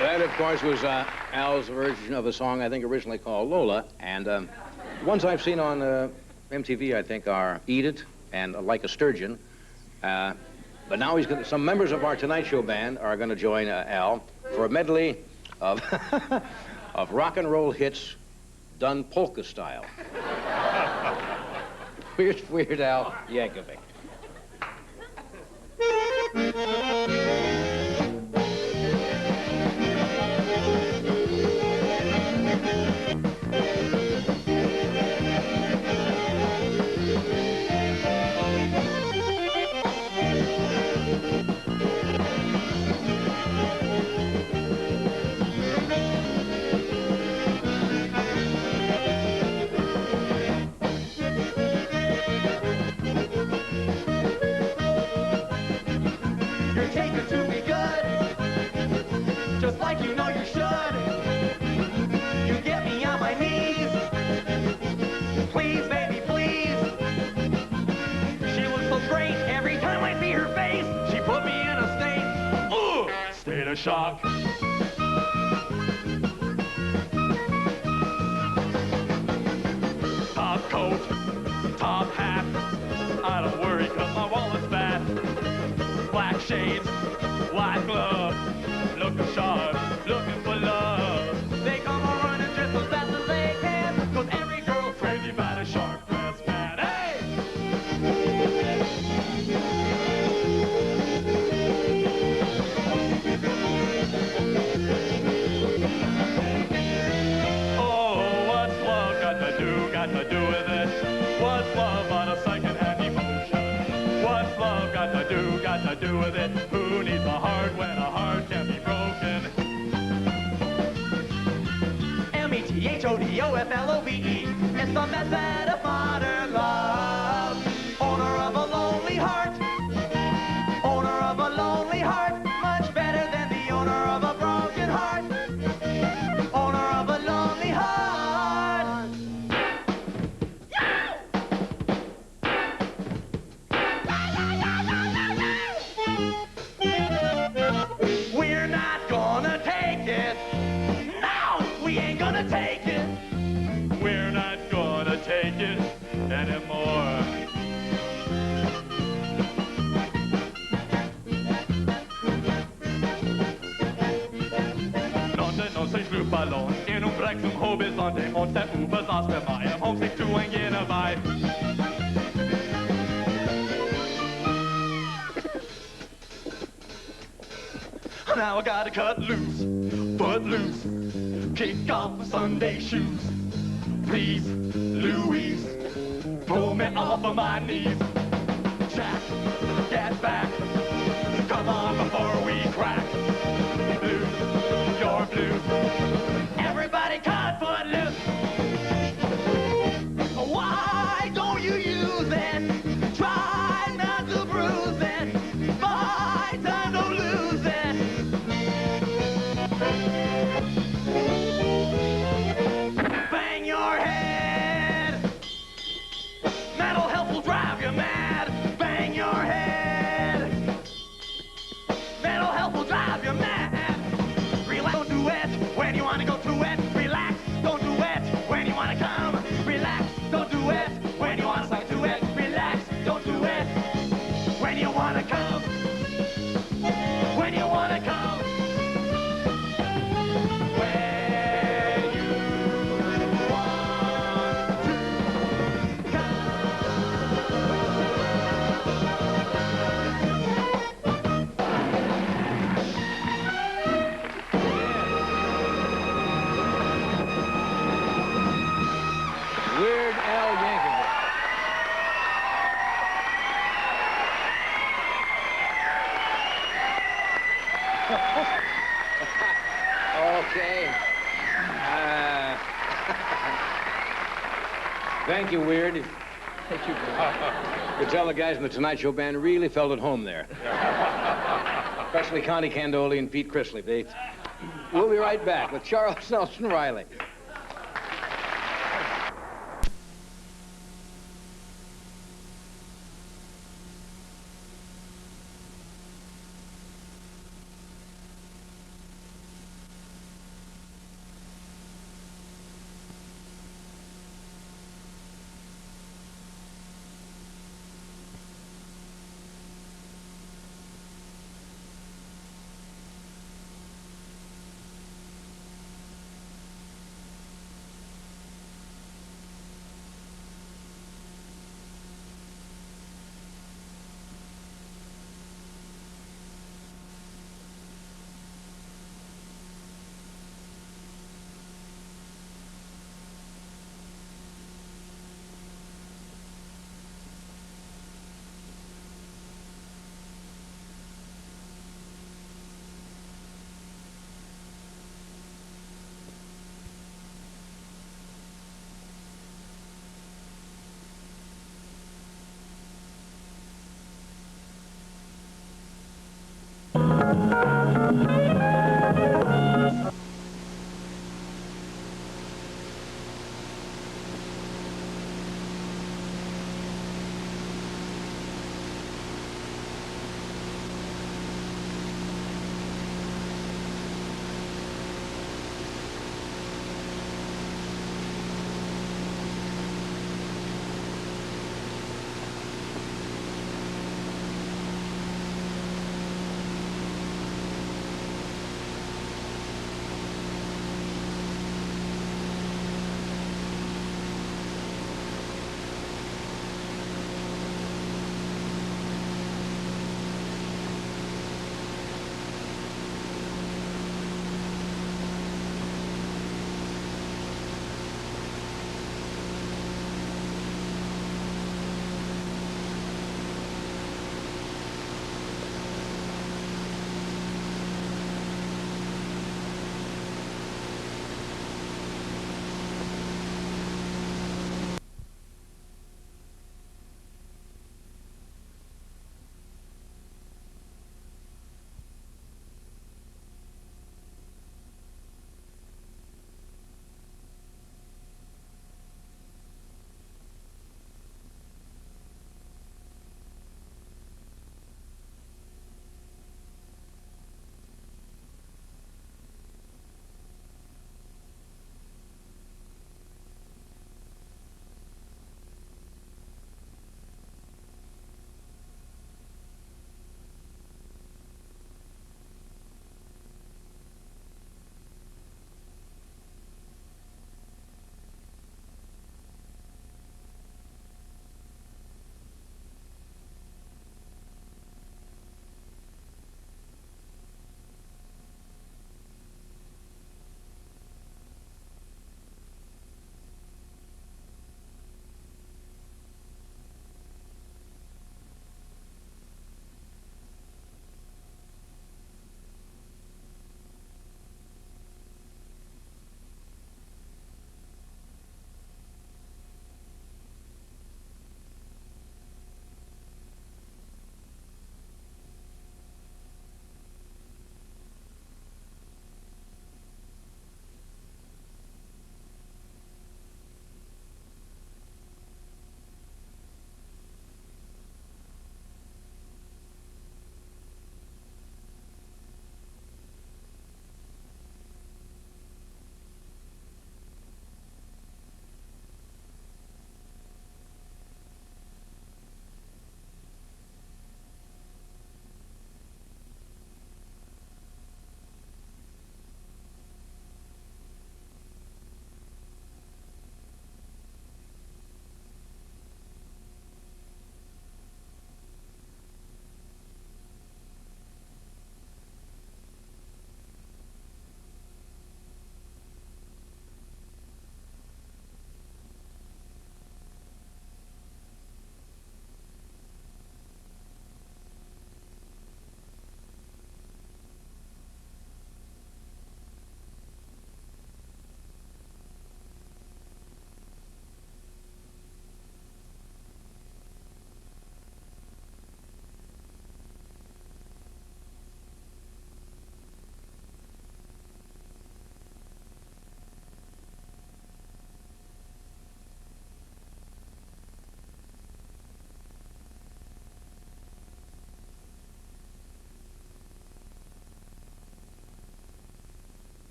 That, of course, was Al's version of a song I think originally called Lola. And ones I've seen on MTV, I think, are Eat It and Like a Sturgeon. But now some members of our Tonight Show band are going to join Al for a medley of, of rock and roll hits done polka style. Weird Al Yankovic. Like you know you should. You get me on my knees. Please, baby, please. She looks so great every time I see her face. She put me in a state of shock. Top coat, top hat. I don't worry 'cause my wallet's fat. Black shades, white glove. Looking sharp, looking for love. They come a running just as fast as they can, 'cause every girl's crazy about a sharp dressed man. Hey! Oh, what's love got to do with it? What's love but a second-hand emotion? What's love got to do with it? Who needs a heart when a heart can be broken? METHODOFLOVE. It's the method of modern love. Owner of a lonely heart. Owner of a lonely heart. Much better than the owner of a broken heart. Owner of a lonely heart. We're not gonna take it. No, we ain't gonna take it. We're not gonna take it anymore. Non sei Luftballon in un Dreck zum Horizonte und der Uber saß bei mir im Homesick zu ein jener bei. Now I gotta cut loose, foot loose, kick off my Sunday shoes. Please, Louise, pull me off of my knees. Jack, get back, come on before we crack. Blue, you're blue. Everybody cut foot loose. Why don't you use it? Try not to bruise it. Fight and don't lose it. Bang your head. Mental health will drive you mad. Bang your head. Mental health will drive you mad. Relax, don't do it when you want to go to it. Relax, don't do it when you want to come. Relax, don't do it when you want to say to it. Relax, don't do it when you want to come. When you want to come. When you want to Weird Al Yankovic. Okay. Thank you, Weird. Thank you. You tell the guys in the Tonight Show band really felt at home there. Especially Connie Candoli and Pete Chrisley. We'll be right back with Charles Nelson Riley. Thank you.